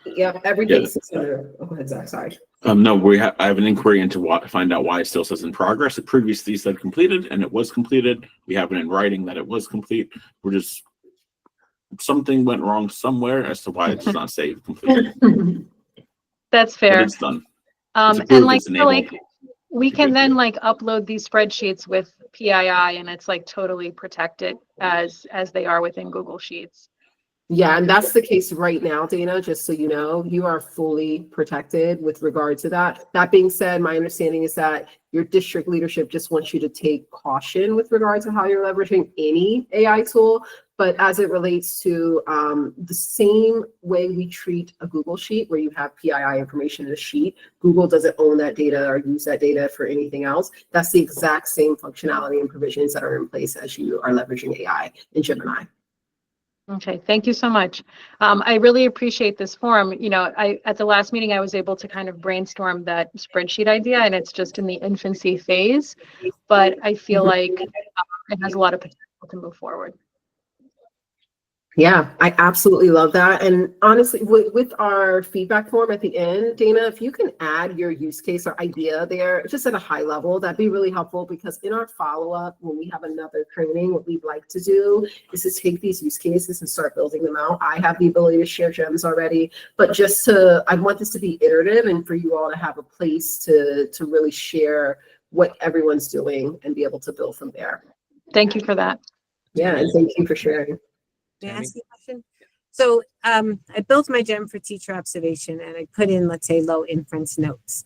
yeah, everything's under. Oh, go ahead, Zach. Sorry. No, I have an inquiry into find out why it still says in progress. It previously said completed, and it was completed. We have it in writing that it was complete. We're just something went wrong somewhere as to why it does not say completed. That's fair. But it's done. And we can then upload these spreadsheets with PII, and it's totally protected as they are within Google Sheets. Yeah, and that's the case right now, Dana, just so you know, you are fully protected with regard to that. That being said, my understanding is that your district leadership just wants you to take caution with regard to how you're leveraging any AI tool. But as it relates to the same way we treat a Google Sheet where you have PII information in a sheet, Google doesn't own that data or use that data for anything else. That's the exact same functionality and provisions that are in place as you are leveraging AI in Gemini. Okay, thank you so much. I really appreciate this forum. At the last meeting, I was able to kind of brainstorm that spreadsheet idea, and it's just in the infancy phase, but I feel like it has a lot of potential to move forward. Yeah, I absolutely love that. And honestly, with our feedback form at the end, Dana, if you can add your use case or idea there, just at a high level, that'd be really helpful, because in our follow-up, when we have another training, what we'd like to do is to take these use cases and start building them out. I have the ability to share gems already, but I want this to be iterative and for you all to have a place to really share what everyone's doing and be able to build from there. Thank you for that. Yeah, and thank you for sharing. May I ask you a question? So I built my gem for teacher observation and I put in, let's say, low inference notes.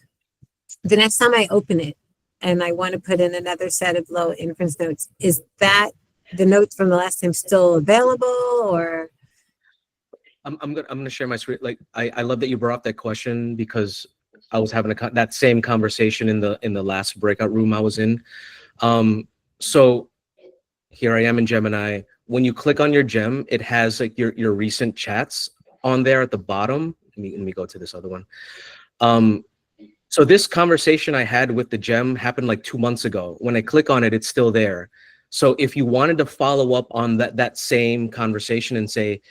The next time I open it and I want to put in another set of low inference notes, is that the notes from the last time still available, or? I'm gonna share my screen. I love that you brought up that question, because I was having that same conversation in the last breakout room I was in. So here I am in Gemini. When you click on your gem, it has your recent chats on there at the bottom. Let me go to this other one. So this conversation I had with the gem happened 2 months ago. When I click on it, it's still there. So if you wanted to follow up on that same conversation and say,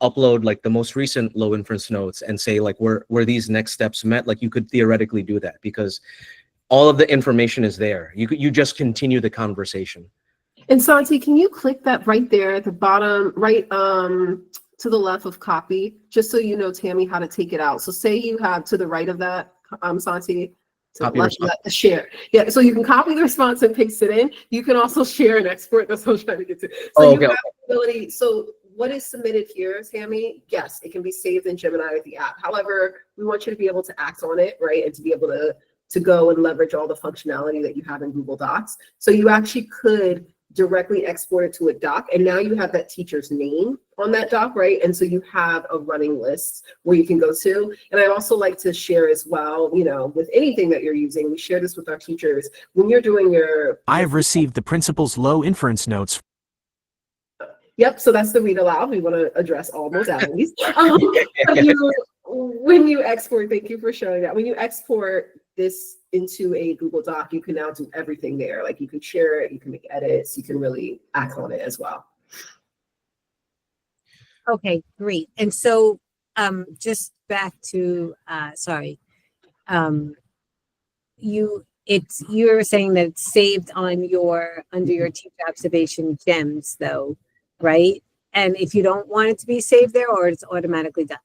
upload the most recent low inference notes and say were these next steps met, you could theoretically do that, because all of the information is there. You just continue the conversation. And Santi, can you click that right there at the bottom, right to the left of copy, just so you know, Tammy, how to take it out. So say you have to the right of that, Santi, to the left of that, the share. Yeah, so you can copy the response and paste it in. You can also share and export. That's what I'm trying to get to. So you have the ability. So what is submitted here, Tammy? Yes, it can be saved in Gemini with the app. However, we want you to be able to act on it, right? And to be able to go and leverage all the functionality that you have in Google Docs. So you actually could directly export it to a doc, and now you have that teacher's name on that doc, right? And so you have a running list where you can go to. And I also like to share as well, with anything that you're using, we share this with our teachers. When you're doing I have received the principal's low inference notes. Yep, so that's the read aloud. We want to address all modalities. When you export, thank you for showing that. When you export this into a Google Doc, you can now do everything there. You can share it, you can make edits, you can really act on it as well. Okay, great. And so just back to, it's, you're saying that it's saved on your, under your teacher observation gems though, right? And if you don't want it to be saved there, or it's automatically done?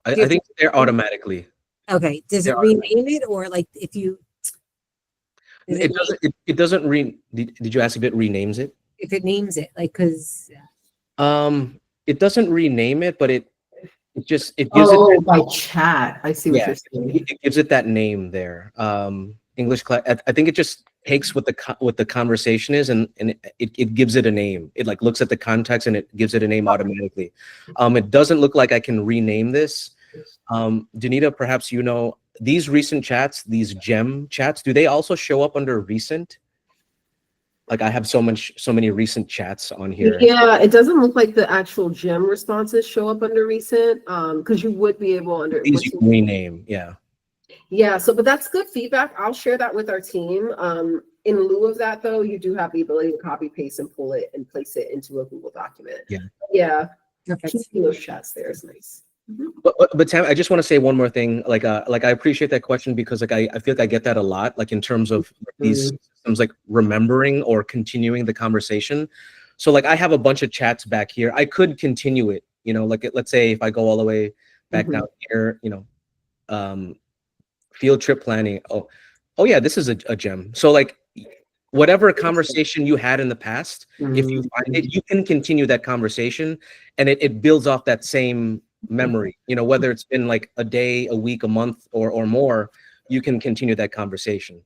I think they're automatically. Okay, does it They're rename it, or like if you? does It doesn't. It doesn't Did you ask if it renames it? If it names it, like, cause, It doesn't rename it, but it gives it. By chat. I see what Yeah, you're saying. it gives it that name there. English class. I think it just takes what the conversation is, and it gives it a name. It like looks at the context and it gives it a name automatically. It doesn't look like I can rename this. Danita, perhaps you know these recent chats, these gem chats. Do they also show up under recent? Like I have so many recent chats on here. Yeah, it doesn't look like the actual gem responses show up under recent, because you would be able under These you can rename. Yeah. Yeah, so but that's good feedback. I'll share that with our team. In lieu of that, though, you do have the ability to copy, paste, and pull it and place it into a Google document. Yeah. Yeah. perfect. Keeping those chats there is nice. But Tam, I just want to say one more thing. Like I appreciate that question because like I feel like I get that a lot. Like in terms of these systems, like remembering or continuing the conversation. So like I have a bunch of chats back here. I could continue it. You know, like let's say if I go all the way back down here. You know, field trip planning. Oh yeah, this is a gem. So like whatever conversation you had in the past, if you find it, you can continue that conversation, and it builds off that same memory. You know, whether it's been like a day, a week, a month, or more, you can continue that conversation.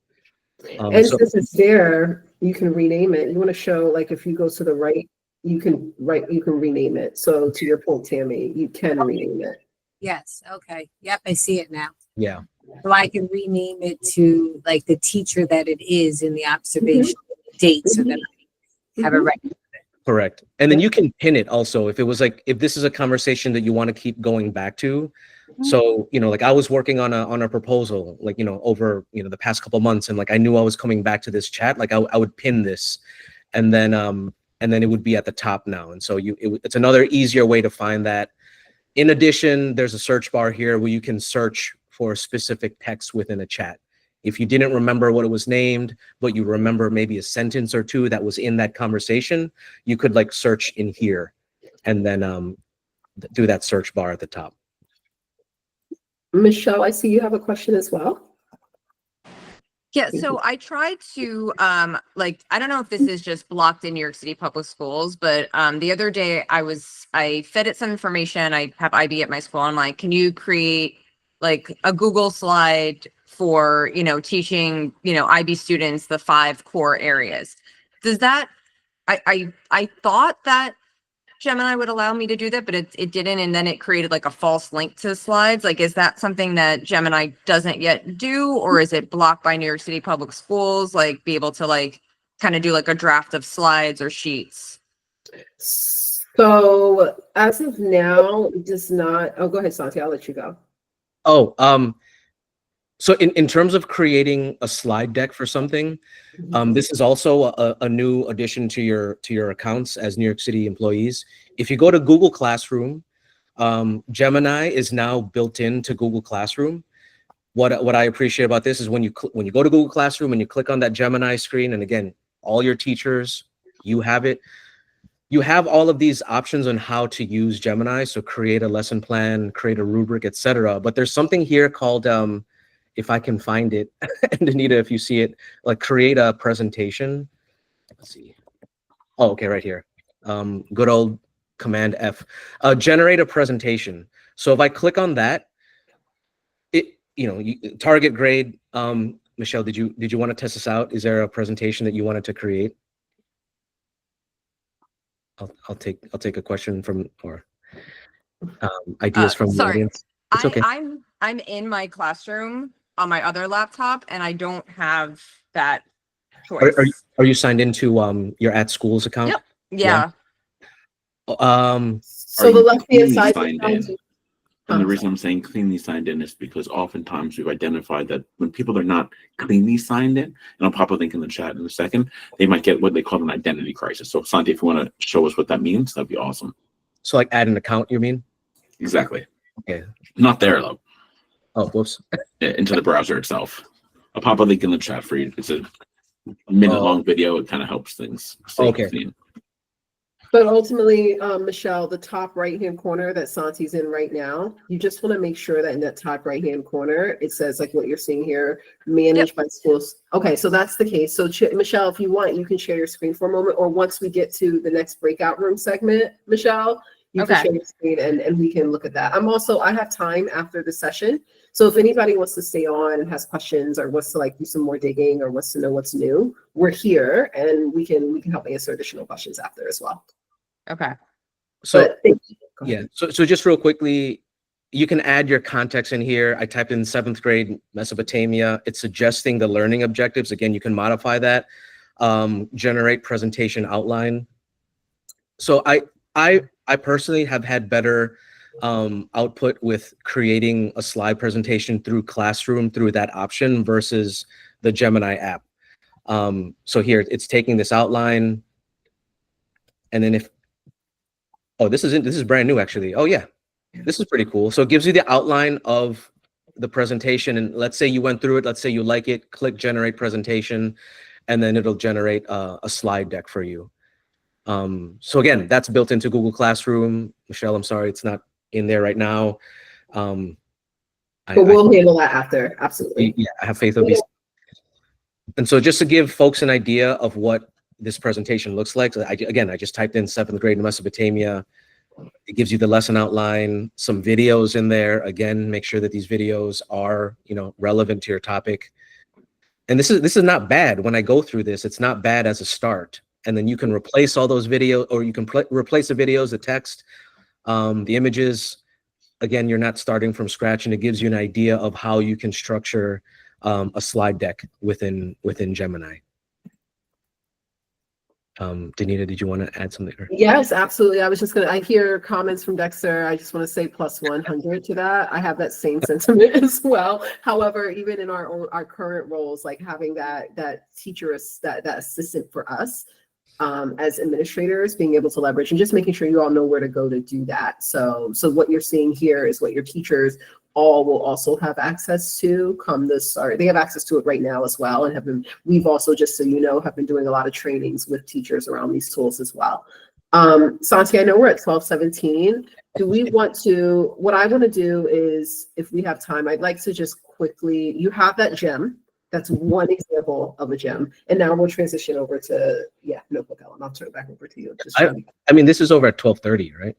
And since it's there, you can rename it. You want to show like if you go to the right, you can rename it. So to your point, Tammy, you can rename it. Yes, okay, yep, I see it now. Yeah. So I can rename it to like the teacher that it is in the observation date, so that I have a record. Correct. And then you can pin it also if it was like, if this is a conversation that you want to keep going back to. So, you know, like I was working on a proposal, like, you know, over, you know, the past couple of months, and like I knew I was coming back to this chat, like I would pin this, and then it would be at the top now. And so it's another easier way to find that. In addition, there's a search bar here where you can search for specific text within a chat. If you didn't remember what it was named, but you remember maybe a sentence or two that was in that conversation, you could like search in here and then through that search bar at the top. Michelle, I see you have a question as well. Yeah, so I tried to like, I don't know if this is just blocked in New York City public schools, but the other day I fed it some information. I have IB at my school. I'm like, can you create like a Google slide for, you know, teaching, you know, IB students the 5 core areas? Does that, I thought that Gemini would allow me to do that, but it didn't. And then it created like a false link to the slides. Like, is that something that Gemini doesn't yet do, or is it blocked by New York City public schools? Like be able to like kind of do like a draft of slides or sheets? So as of now, it does not. Oh, go ahead, Santi. I'll let you go. Oh, so in terms of creating a slide deck for something, this is also a new addition to your accounts as New York City employees. If you go to Google Classroom, Gemini is now built into Google Classroom. What I appreciate about this is when you go to Google Classroom and you click on that Gemini screen, and again, all your teachers, you have it. You have all of these options on how to use Gemini. So create a lesson plan, create a rubric, etc. But there's something here called, if I can find it, and Anita, if you see it, like create a presentation. Let's see. Oh, okay, right here. Good old Command F. Generate a presentation. So if I click on that, target grade. Michelle, did you want to test this out? Is there a presentation that you wanted to create? I'll take a question from or ideas from the audience. It's okay. I'm in my classroom on my other laptop, and I don't have that choice. Are you signed into your at schools account? Yep. Yeah. So the left-hand side. And the reason I'm saying cleanly signed in is because oftentimes we've identified that when people are not cleanly signed in, and I'll pop a link in the chat in a second, they might get what they call an identity crisis. So Santi, if you want to show us what that means, that'd be awesome. So like add an account, you mean? Exactly. Okay. Not there though. Oh, whoops. Into the browser itself. I'll pop a link in the chat for you. It's a minute-long video. It kind of helps things stay clean. But ultimately, Michelle, the top right-hand corner that Santi's in right now, you just want to make sure that in that top right-hand corner, it says like what you're seeing here, managed by schools. Okay, so that's the case. So Michelle, if you want, you can share your screen for a moment, or once we get to the next breakout room segment, Michelle, you can share your screen and we can look at that. I have time after the session. So if anybody wants to stay on and has questions or wants to like do some more digging or wants to know what's new, we're here and we can help answer additional questions after as well. Okay. So yeah, so just real quickly, you can add your context in here. I typed in 7th grade Mesopotamia. It's suggesting the learning objectives. Again, you can modify that. Generate presentation outline. So I personally have had better output with creating a slide presentation through Classroom through that option versus the Gemini app. So here it's taking this outline, and then this is brand new actually. Oh yeah, this is pretty cool. So it gives you the outline of the presentation, and let's say you went through it. Let's say you like it. Click generate presentation, and then it'll generate a slide deck for you. So again, that's built into Google Classroom. Michelle, I'm sorry, it's not in there right now. But we'll handle that after. Absolutely. Yeah, I have faith it'll be. And so just to give folks an idea of what this presentation looks like, I just typed in 7th grade Mesopotamia. It gives you the lesson outline, some videos in there. Again, make sure that these videos are, relevant to your topic. And this is not bad. When I go through this, it's not bad as a start. And then you can replace all those videos, or you can replace the videos, the text, the images. Again, you're not starting from scratch, and it gives you an idea of how you can structure a slide deck within Gemini. Danita, did you want to add something? Yes, absolutely. I hear comments from Dexter. I just want to say plus 100 to that. I have that same sentiment as well. However, even in our current roles, like having that teacher, that assistant for us, as administrators, being able to leverage and just making sure you all know where to go to do that. So what you're seeing here is what your teachers all will also have access to come this start. They have access to it right now as well, and we've also, just so you know, have been doing a lot of trainings with teachers around these tools as well. Santi, I know we're at 12:17. What I want to do is, if we have time, I'd like to just quickly, you have that gem. That's one example of a gem. And now we'll transition over to, NotebookLM. I'll turn it back over to you. This is over at 12:30, right?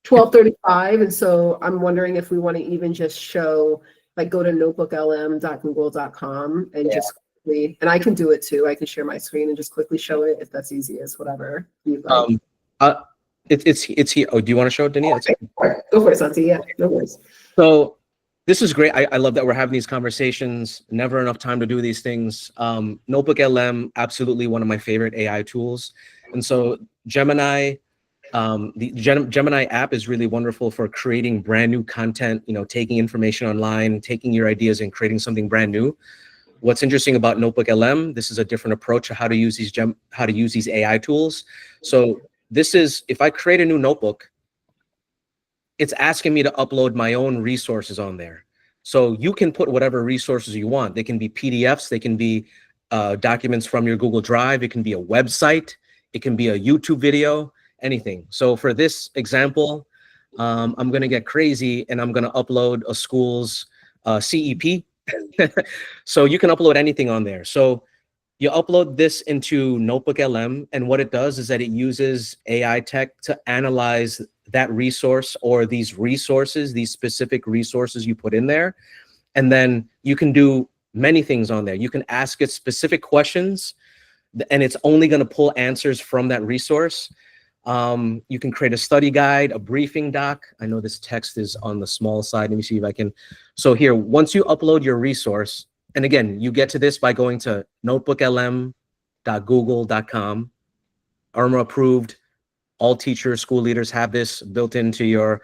12:35. And so I'm wondering if we want to even just show, like, go to notebooklm.google.com and just quickly, and I can do it too. I can share my screen and just quickly show it if that's easiest, whatever you'd like. It's here. Oh, do you want to show it, Denise? Okay. Go for it, Santi. Yeah, no worries. So this is great. I love that we're having these conversations. Never enough time to do these things. NotebookLM, absolutely one of my favorite AI tools. And so Gemini, the Gemini app is really wonderful for creating brand new content, taking information online, taking your ideas and creating something brand new. What's interesting about NotebookLM, this is a different approach to how to use these AI tools. So this is, if I create a new notebook, it's asking me to upload my own resources on there. So you can put whatever resources you want. They can be PDFs, they can be documents from your Google Drive, it can be a website, it can be a YouTube video, anything. So for this example, I'm gonna get crazy and I'm gonna upload a school's CEP. So you can upload anything on there. So you upload this into NotebookLM, and what it does is that it uses AI tech to analyze that resource or these resources, these specific resources you put in there. And then you can do many things on there. You can ask it specific questions, and it's only going to pull answers from that resource. You can create a study guide, a briefing doc. I know this text is on the small side. Let me see if I can. So here, once you upload your resource, and again, you get to this by going to notebooklm.google.com, ERMA-approved. All teachers, school leaders have this built into your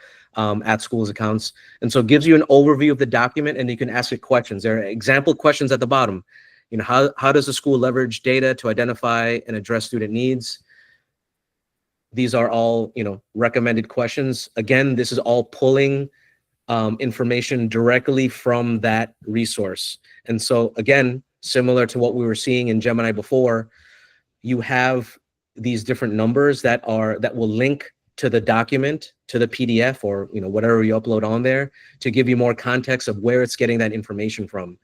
@schools accounts. And so it gives you an overview of the document, and you can ask it questions. There are example questions at the bottom. How does the school leverage data to identify and address student needs? These are all, recommended questions. Again, this is all pulling information directly from that resource. And so again, similar to what we were seeing in Gemini before, you have these different numbers that will link to the document, to the PDF, or whatever you upload on there, to give you more context of where it's getting that information from.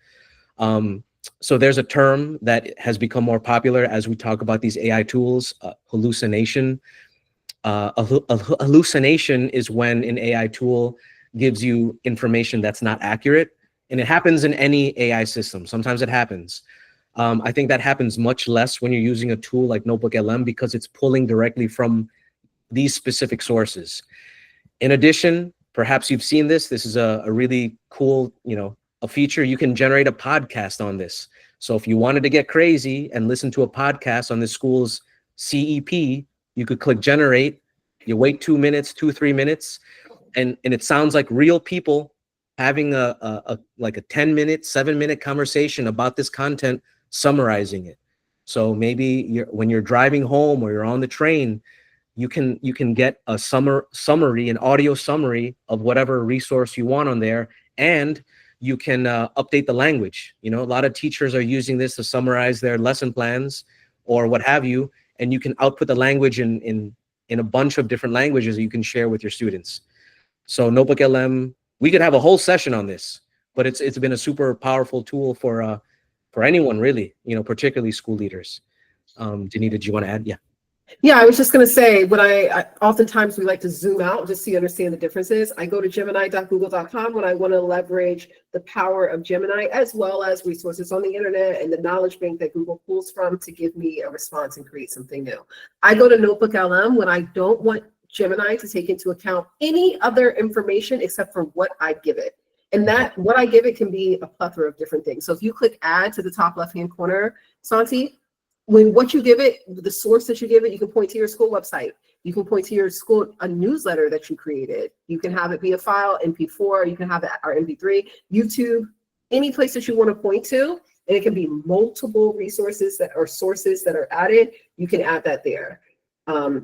So there's a term that has become more popular as we talk about these AI tools, hallucination. A hallucination is when an AI tool gives you information that's not accurate, and it happens in any AI system. Sometimes it happens. I think that happens much less when you're using a tool like NotebookLM because it's pulling directly from these specific sources. In addition, perhaps you've seen this. This is a really cool, a feature. You can generate a podcast on this. So if you wanted to get crazy and listen to a podcast on the school's CEP, you could click generate. You wait 2 minutes, 3 minutes, and it sounds like real people having a 10-minute, 7-minute conversation about this content, summarizing it. So maybe when you're driving home or you're on the train, you can get a summary, an audio summary of whatever resource you want on there, and you can update the language. A lot of teachers are using this to summarize their lesson plans or what have you, and you can output the language in a bunch of different languages that you can share with your students. So NotebookLM, we could have a whole session on this, but it's been a super powerful tool for anyone really, particularly school leaders. Danita, do you want to add? Yeah. Yeah, I was just going to say, when I oftentimes we like to zoom out just so you understand the differences. I go to gemini.google.com when I want to leverage the power of Gemini, as well as resources on the internet and the knowledge bank that Google pulls from to give me a response and create something new. I go to NotebookLM when I don't want Gemini to take into account any other information except for what I give it. And that what I give it can be a plethora of different things. So if you click add to the top left-hand corner, Santi, what you give it, the source that you give it, you can point to your school website. You can point to your school, a newsletter that you created. You can have it be a file, MP4, you can have it or MP3, YouTube, any place that you want to point to, and it can be multiple resources that are sources that are added. You can add that there.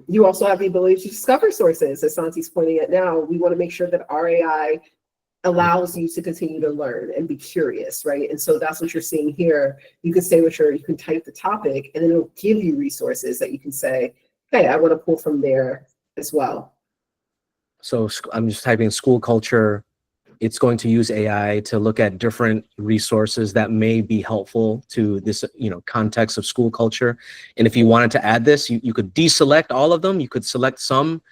You also have the ability to discover sources, as Santi's pointing at now. We want to make sure that our AI allows you to continue to learn and be curious, right? And so that's what you're seeing here. You can say you can type the topic, and then it'll give you resources that you can say, hey, I want to pull from there as well. So I'm just typing school culture. It's going to use AI to look at different resources that may be helpful to this, context of school culture. And if you wanted to add this, you could deselect all of them. You could select some.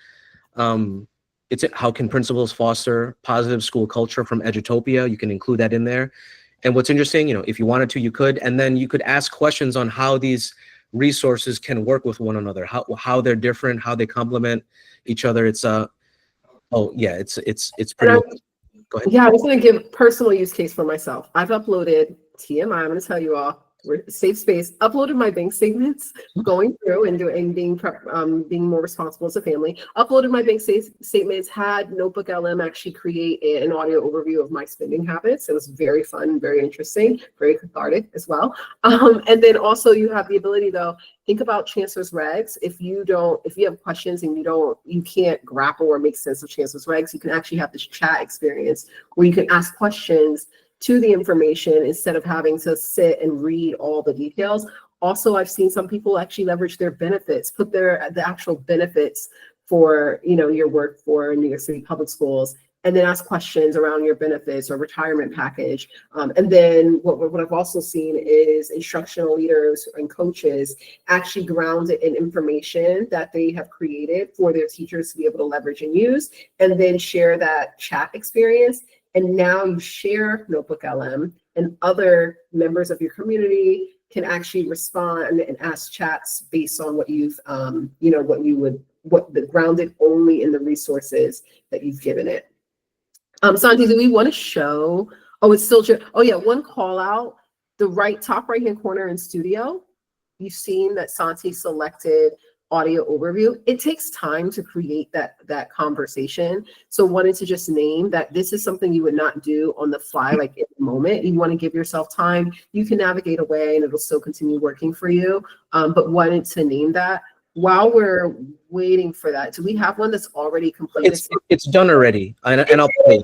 It's how can principals foster positive school culture from Edutopia? You can include that in there. And what's interesting, if you wanted to, you could, and then you could ask questions on how these resources can work with one another, how they're different, how they complement each other. It's it's pretty. Go ahead. Yeah, I was going to give personal use case for myself. I've uploaded TMI. I'm going to tell you all. We're safe space. Uploaded my bank statements, going through and being more responsible as a family. Uploaded my bank statements. Had NotebookLM actually create an audio overview of my spending habits. It was very fun, very interesting, very cathartic as well. And then also you have the ability though. Think about Chancellor's regs. If you have questions and you can't grapple or make sense of Chancellor's regs, you can actually have this chat experience where you can ask questions to the information instead of having to sit and read all the details. Also, I've seen some people actually leverage their benefits, put the actual benefits for your work for New York City Public Schools, and then ask questions around your benefits or retirement package. And then what I've also seen is instructional leaders and coaches actually grounded in information that they have created for their teachers to be able to leverage and use, and then share that chat experience. And now you share NotebookLM, and other members of your community can actually respond and ask chats based on what you've, grounded only in the resources that you've given it. Santi, do we want to show? Oh, it's still, one call out, the top right-hand corner in Studio. You've seen that Santi selected audio overview. It takes time to create that conversation. So wanted to just name that this is something you would not do on the fly, like in the moment. You want to give yourself time. You can navigate away and it'll still continue working for you. But wanted to name that. while we're waiting for that, do we have one that's already completed? It's done already, and I'll play.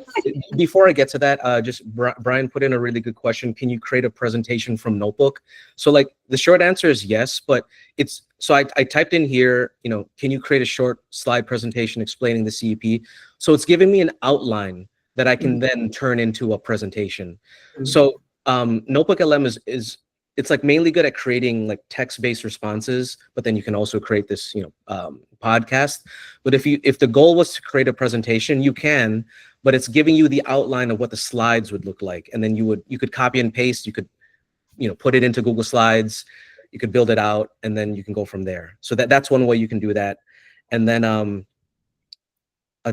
Before I get to that, just Brian put in a really good question. Can you create a presentation from Notebook? So like the short answer is yes, but it's so I typed in here, you know, can you create a short slide presentation explaining the CEP? So it's giving me an outline that I can then turn into a presentation. So NotebookLM is it's like mainly good at creating like text-based responses, but then you can also create this, you know, podcast. But if the goal was to create a presentation, you can, but it's giving you the outline of what the slides would look like, and then you could copy and paste. You could, you know, put it into Google Slides. You could build it out, and then you can go from there. So that's one way you can do that. And then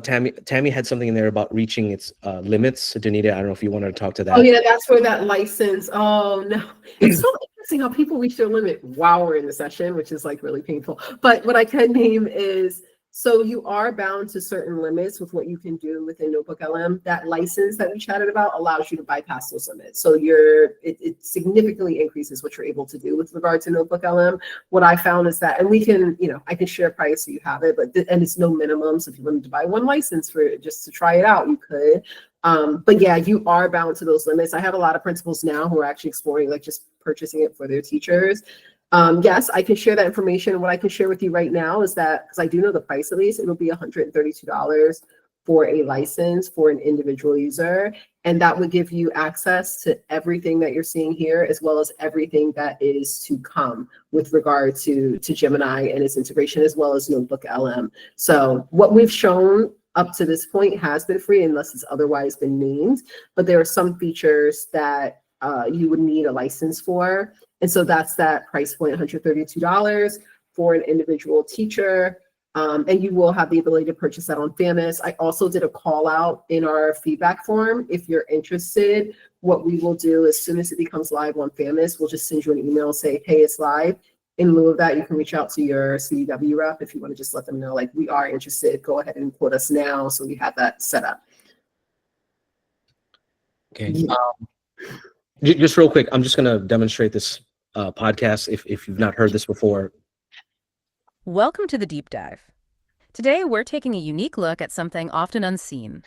Tammy had something in there about reaching its limits. Danita, I don't know if you wanted to talk to that. Oh yeah, that's where that license. Oh no, it's so interesting how people reach their limit while we're in the session, which is like really painful. But what I can name is, so you are bound to certain limits with what you can do within NotebookLM. That license that we chatted about allows you to bypass those limits. So it significantly increases what you're able to do with regard to NotebookLM. What I found is that, and we can, you know, I can share price so you have it, but and it's no minimum. So if you wanted to buy one license for just to try it out, you could. But yeah, you are bound to those limits. I have a lot of principals now who are actually exploring like just purchasing it for their teachers. Yes, I can share that information. What I can share with you right now is that, because I do know the price at least, it'll be $132 for a license for an individual user. And that would give you access to everything that you're seeing here, as well as everything that is to come with regard to Gemini and its integration, as well as NotebookLM. So what we've shown up to this point has been free unless it's otherwise been named, but there are some features that you would need a license for. And so that's that price point, $132 for an individual teacher. And you will have the ability to purchase that on Famis. I also did a call out in our feedback form. If you're interested, what we will do as soon as it becomes live on Famis, we'll just send you an email, say, hey, it's live. In lieu of that, you can reach out to your CDW rep if you want to just let them know, like, we are interested, go ahead and quote us now. So we have that set up. Okay. Just real quick, I'm just going to demonstrate this podcast if you've not heard this before. Welcome to the Deep Dive. Today, we're taking a unique look at something often unseen: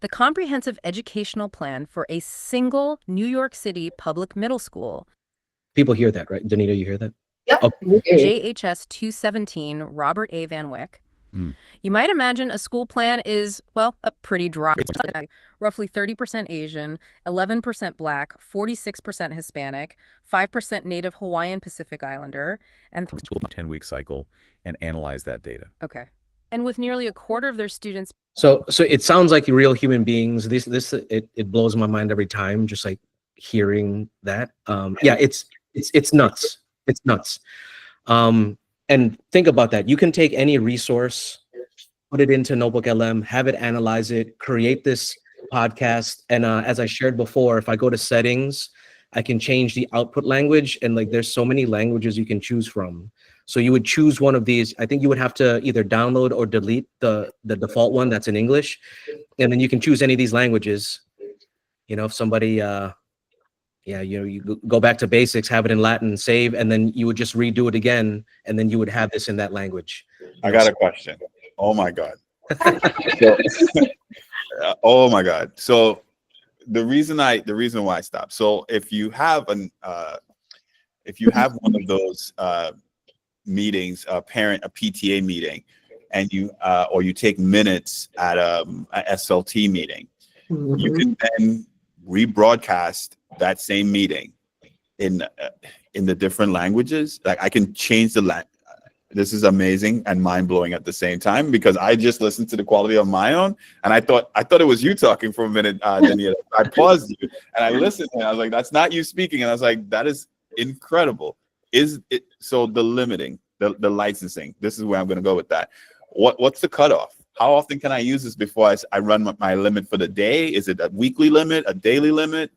the comprehensive educational plan for a single New York City public middle school. People hear that, right? Danita, you hear that? Yep. Okay. JHS 217, Robert A. Van Wyck. You might imagine a school plan is, well, a pretty dry. Roughly 30% Asian, 11% Black, 46% Hispanic, 5% Native Hawaiian Pacific Islander, and 10-week cycle and analyze that data. Okay. And with nearly a quarter of their students. So it sounds like real human beings. It blows my mind every time, just like hearing that. Yeah, it's nuts. It's nuts. And think about that. You can take any resource, put it into NotebookLM, have it analyze it, create this podcast. And as I shared before, if I go to settings, I can change the output language. And like, there's so many languages you can choose from. So you would choose one of these. I think you would have to either download or delete the default one that's in English. And then you can choose any of these languages. You know, if somebody, you go back to basics, have it in Latin, save, and then you would just redo it again, and then you would have this in that language. I got a question. Oh my God. Oh my God. So the reason why I stopped. So if you have one of those meetings, a PTA meeting, and or you take minutes at a SLT meeting, you can then rebroadcast that same meeting in the different languages. Like, I can change the language. This is amazing and mind-blowing at the same time, because I just listened to the quality of my own, and I thought it was you talking for a minute, Daniela. I paused you and I listened, and I was like, that's not you speaking. And I was like, that is incredible. Is it so? The limiting, the licensing, this is where I'm going to go with that. What's the cutoff? How often can I use this before I run my limit for the day? Is it a weekly limit, a daily limit?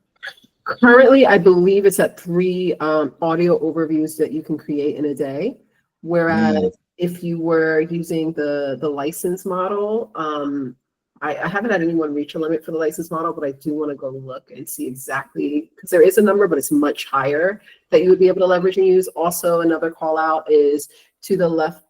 Currently, I believe it's at 3 audio overviews that you can create in a day. Whereas if you were using the license model, I haven't had anyone reach a limit for the license model, but I do want to go look and see exactly, because there is a number, but it's much higher that you would be able to leverage and use. Also, another call out is to the left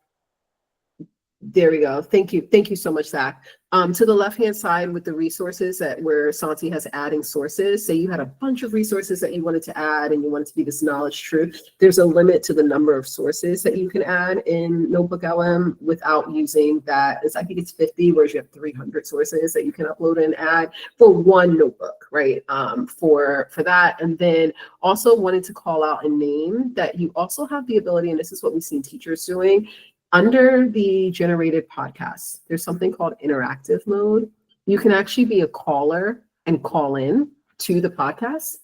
There we go. Thank you. Thank you so much, Zach. To the left-hand side with the resources that where Santi has adding sources, say you had a bunch of resources that you wanted to add and you wanted to be this knowledge truth, there's a limit to the number of sources that you can add in NotebookLM without using that. I think it's 50, whereas you have 300 sources that you can upload and add for one notebook, right? For that. And then also wanted to call out and name that you also have the ability, and this is what we've seen teachers doing, under the generated podcasts, there's something called interactive mode. You can actually be a caller and call in to the podcast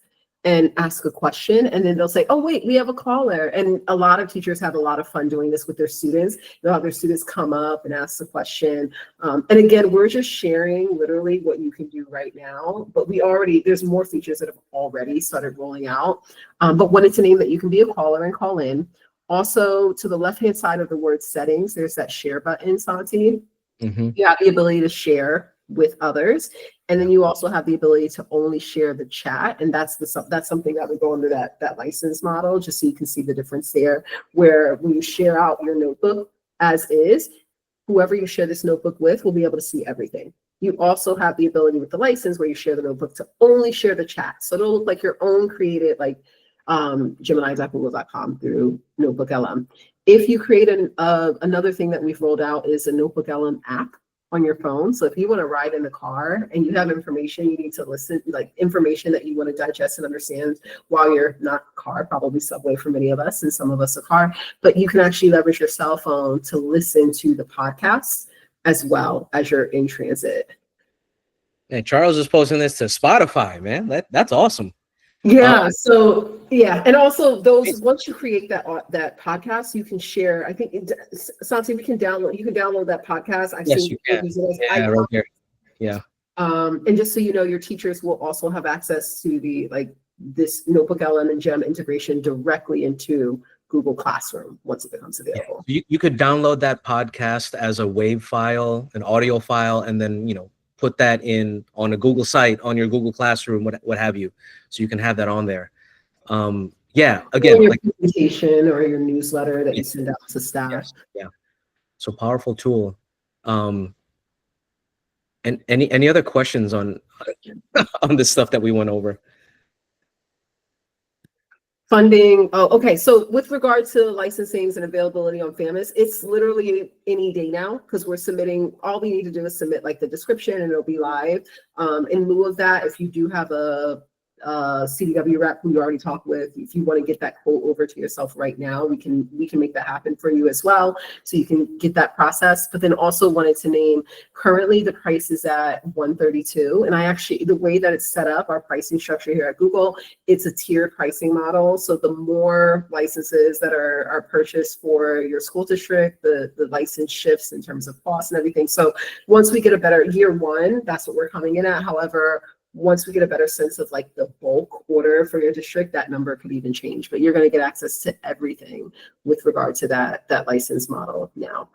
and ask a question, and then they'll say, oh, wait, we have a caller. And a lot of teachers have a lot of fun doing this with their students. They'll have their students come up and ask the question. And again, we're just sharing literally what you can do right now, but there's more features that have already started rolling out. But wanted to name that you can be a caller and call in. Also, to the left-hand side of the word settings, there's that share button, Santi. Mhm. You have the ability to share with others. And then you also have the ability to only share the chat. And that's something that would go under that license model, just so you can see the difference there, where when you share out your notebook as is, whoever you share this notebook with will be able to see everything. You also have the ability with the license where you share the notebook to only share the chat. So it'll look like your own created, like, Gemini.google.com through NotebookLM. If you create another thing that we've rolled out is a NotebookLM app on your phone. So if you want to ride in the car and you have information you need to listen, like information that you want to digest and understand while you're not car, probably subway for many of us and some of us a car, but you can actually leverage your cell phone to listen to the podcast as well as you're in transit. And Charles is posting this to Spotify, man. That's awesome. Yeah. So yeah, and also those once you create that podcast, you can share. I think Santi, you can download that podcast. I've Yes, seen you can. use it as Yeah, right there. Yeah. And just so you know, your teachers will also have access to this NotebookLM and Gem integration directly into Google Classroom once it becomes available. You could download that podcast as a WAV file, an audio file, and then put that in on a Google site, on your Google Classroom, what have you. So you can have that on there. Yeah, again, your presentation or your newsletter that you send out to staff. Yes, yeah. So powerful tool. And any other questions on the stuff that we went over? Funding. Oh, okay. So with regard to licensings and availability on FAMUS, it's literally any day now because we're submitting. All we need to do is submit like the description and it'll be live. In lieu of that, if you do have a CDW rep who you already talked with, if you want to get that quote over to yourself right now, we can make that happen for you as well, so you can get that process. But then also wanted to name, currently the price is at $132, and I actually, the way that it's set up, our pricing structure here at Google, it's a tiered pricing model. So the more licenses that are purchased for your school district, the license shifts in terms of cost and everything. So once we get a better year one, that's what we're coming in at. However, once we get a better sense of like the bulk order for your district, that number could even change, but you're going to get access to everything with regard to that license model now.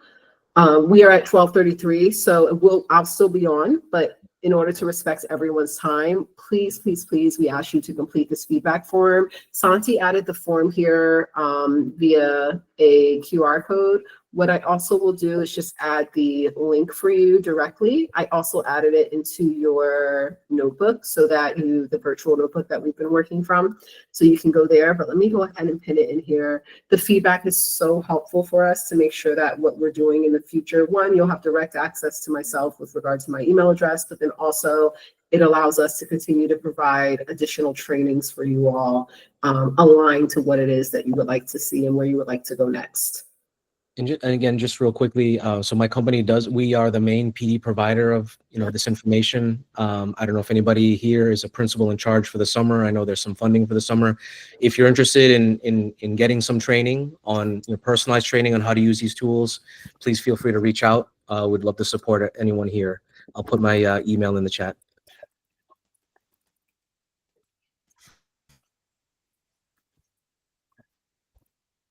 We are at 12:33, so I'll still be on, but in order to respect everyone's time, please, we ask you to complete this feedback form. Santi added the form here via a QR code. What I also will do is just add the link for you directly. I also added it into your notebook so that the virtual notebook that we've been working from, so you can go there. But let me go ahead and pin it in here. The feedback is so helpful for us to make sure that what we're doing in the future, one, you'll have direct access to myself with regard to my email address, but then also it allows us to continue to provide additional trainings for you all aligned to what it is that you would like to see and where you would like to go next. And again, just real quickly, so my company we are the main PD provider of this information. I don't know if anybody here is a principal in charge for the summer. I know there's some funding for the summer. If you're interested in getting some training on personalized training on how to use these tools, please feel free to reach out. Would love to support anyone here. I'll put my email in the chat.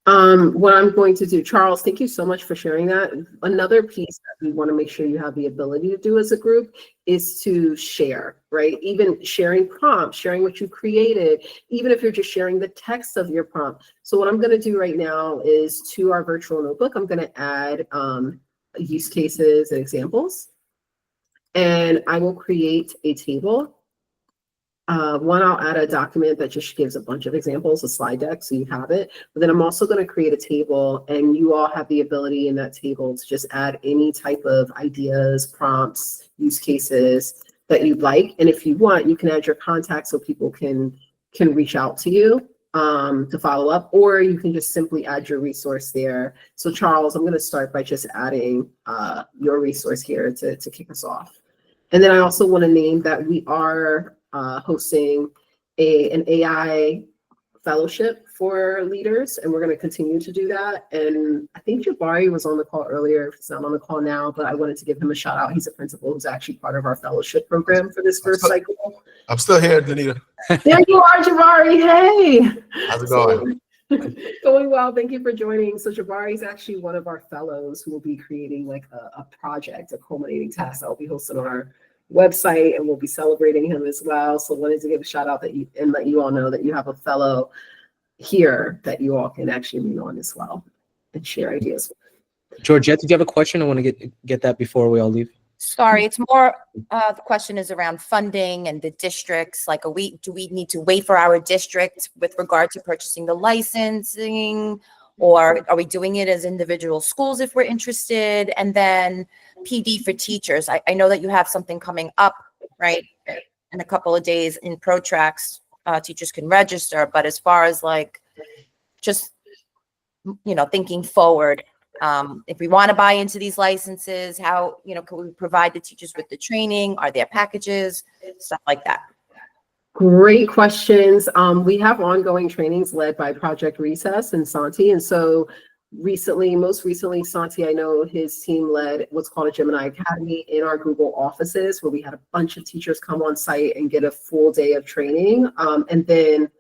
What I'm going to do, Charles, thank you so much for sharing that. Another piece that we want to make sure you have the ability to do as a group is to share, right? Even sharing prompts, sharing what you created, even if you're just sharing the text of your prompt. So what I'm going to do right now is to our virtual notebook, I'm going to add use cases and examples. And I will create a table. One, I'll add a document that just gives a bunch of examples, a slide deck, so you have it. But then I'm also going to create a table, and you all have the ability in that table to just add any type of ideas, prompts, use cases that you'd like. And if you want, you can add your contacts so people can reach out to you to follow up, or you can just simply add your resource there. So Charles, I'm going to start by just adding your resource here to kick us off. And then I also want to name that we are hosting an AI fellowship for leaders, and we're going to continue to do that. And I think Jabari was on the call earlier. If he's not on the call now, but I wanted to give him a shout out. He's a principal who's actually part of our fellowship program for this first cycle. I'm still here, Danita. There you are, Jabari. Hey. How's it going? Going well. Thank you for joining. So Jabari is actually one of our fellows who will be creating like a project, a culminating task that will be hosted on our website, and we'll be celebrating him as well. So wanted to give a shout out that you and let you all know that you have a fellow here that you all can actually lean on as well and share ideas with. Georgette, did you have a question? I want to get that before we all leave. Sorry, it's more, the question is around funding and the districts. Like, do we need to wait for our district with regard to purchasing the licensing? Or are we doing it as individual schools if we're interested? And then PD for teachers. I know that you have something coming up, right? In a couple of days in ProTracks, teachers can register. But as far as like, just, thinking forward, if we want to buy into these licenses, how, can we provide the teachers with the training? Are there packages? Stuff like that. Great questions. We have ongoing trainings led by Project Recess and Santi. And so most recently, Santi, I know his team led what's called a Gemini Academy in our Google offices, where we had a bunch of teachers come on site and get a full day of training. And then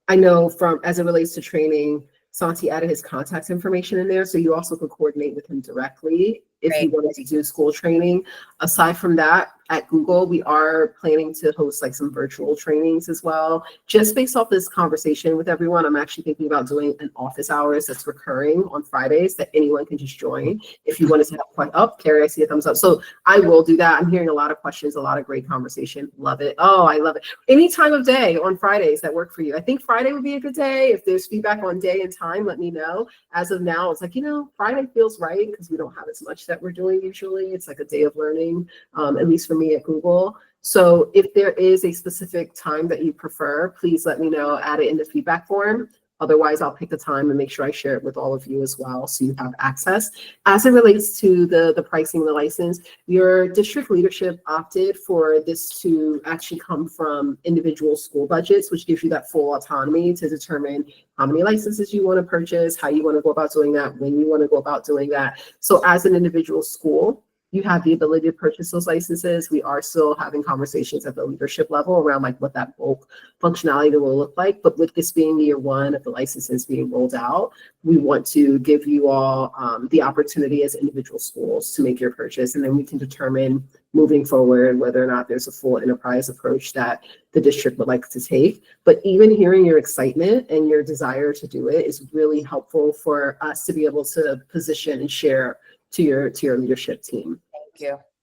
I know as it relates to training, Santi added his contact information in there, so you also could coordinate with him directly if you wanted to do school training. Aside from that, at Google, we are planning to host like some virtual trainings as well. Just based off this conversation with everyone, I'm actually thinking about doing an office hours that's recurring on Fridays that anyone can just join. If you wanted to have Carrie, I see a thumbs up. So I will do that. I'm hearing a lot of questions, a lot of great conversation. Love it. Oh, I love it. Any time of day on Fridays that work for you. I think Friday would be a good day. If there's feedback on day and time, let me know. As of now, it's like, Friday feels right because we don't have as much that we're doing usually. It's like a day of learning, at least for me at Google. So if there is a specific time that you prefer, please let me know, add it in the feedback form. Otherwise, I'll pick the time and make sure I share it with all of you as well, so you have access. As it relates to the pricing, the license, your district leadership opted for this to actually come from individual school budgets, which gives you that full autonomy to determine how many licenses you want to purchase, how you want to go about doing that, when you want to go about doing that. So as an individual school, you have the ability to purchase those licenses. We are still having conversations at the leadership level around like what that bulk functionality will look like. But with this being year one of the licenses being rolled out, we want to give you all the opportunity as individual schools to make your purchase. And then we can determine moving forward whether or not there's a full enterprise approach that the district would like to take. But even hearing your excitement and your desire to do it is really helpful for us to be able to position and share to your leadership team.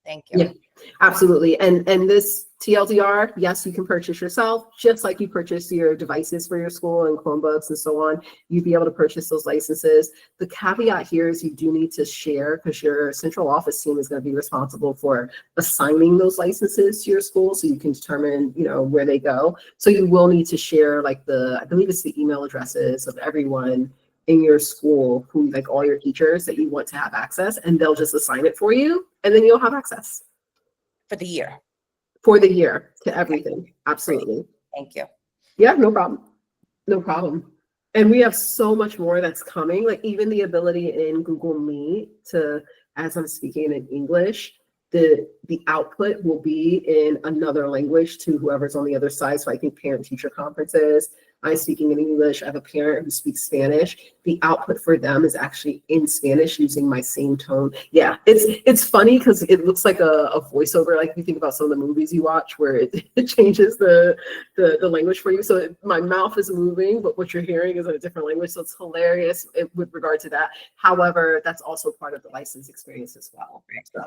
Thank you. Yeah, absolutely. And this TLDR, yes, you can purchase yourself, just like you purchase your devices for your school and Chromebooks and so on. You'd be able to purchase those licenses. The caveat here is you do need to share, because your central office team is going to be responsible for assigning those licenses to your school, so you can determine, where they go. So you will need to share like I believe it's the email addresses of everyone in your school, who like all your teachers that you want to have access, and they'll just assign it for you, and then you'll have access For the year. To everything. Absolutely. Thank you. Yeah, no problem. And we have so much more that's coming, like even the ability in Google Meet to, as I'm speaking in English, the output will be in another language to whoever's on the other side. So I think parent-teacher conferences, I'm speaking in English. I have a parent who speaks Spanish. The output for them is actually in Spanish using my same tone. Yeah, it's funny because it looks like a voiceover, like you think about some of the movies you watch where it changes the language for you. So my mouth is moving, but what you're hearing is in a different language. So it's hilarious with regard to that. However, that's also part of the license experience as well. So.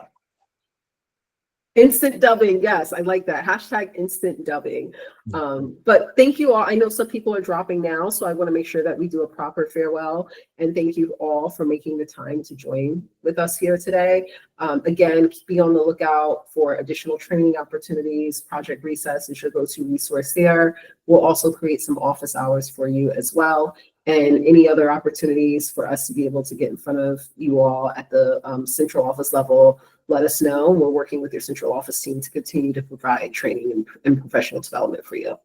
Instant dubbing, yes, I like that. Hashtag instant dubbing. But thank you all. I know some people are dropping now, so I want to make sure that we do a proper farewell. And thank you all for making the time to join with us here today. Again, be on the lookout for additional training opportunities. Project Recess is your go-to resource there. We'll also create some office hours for you as well. And any other opportunities for us to be able to get in front of you all at the central office level, let us know. We're working with your central office team to continue to provide training and professional development for you.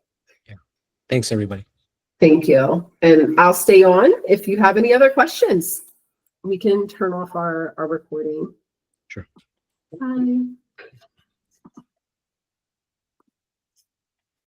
Yeah. Thanks, everybody. Thank you. And I'll stay on. If you have any other questions, we can turn off our recording. Sure. Bye.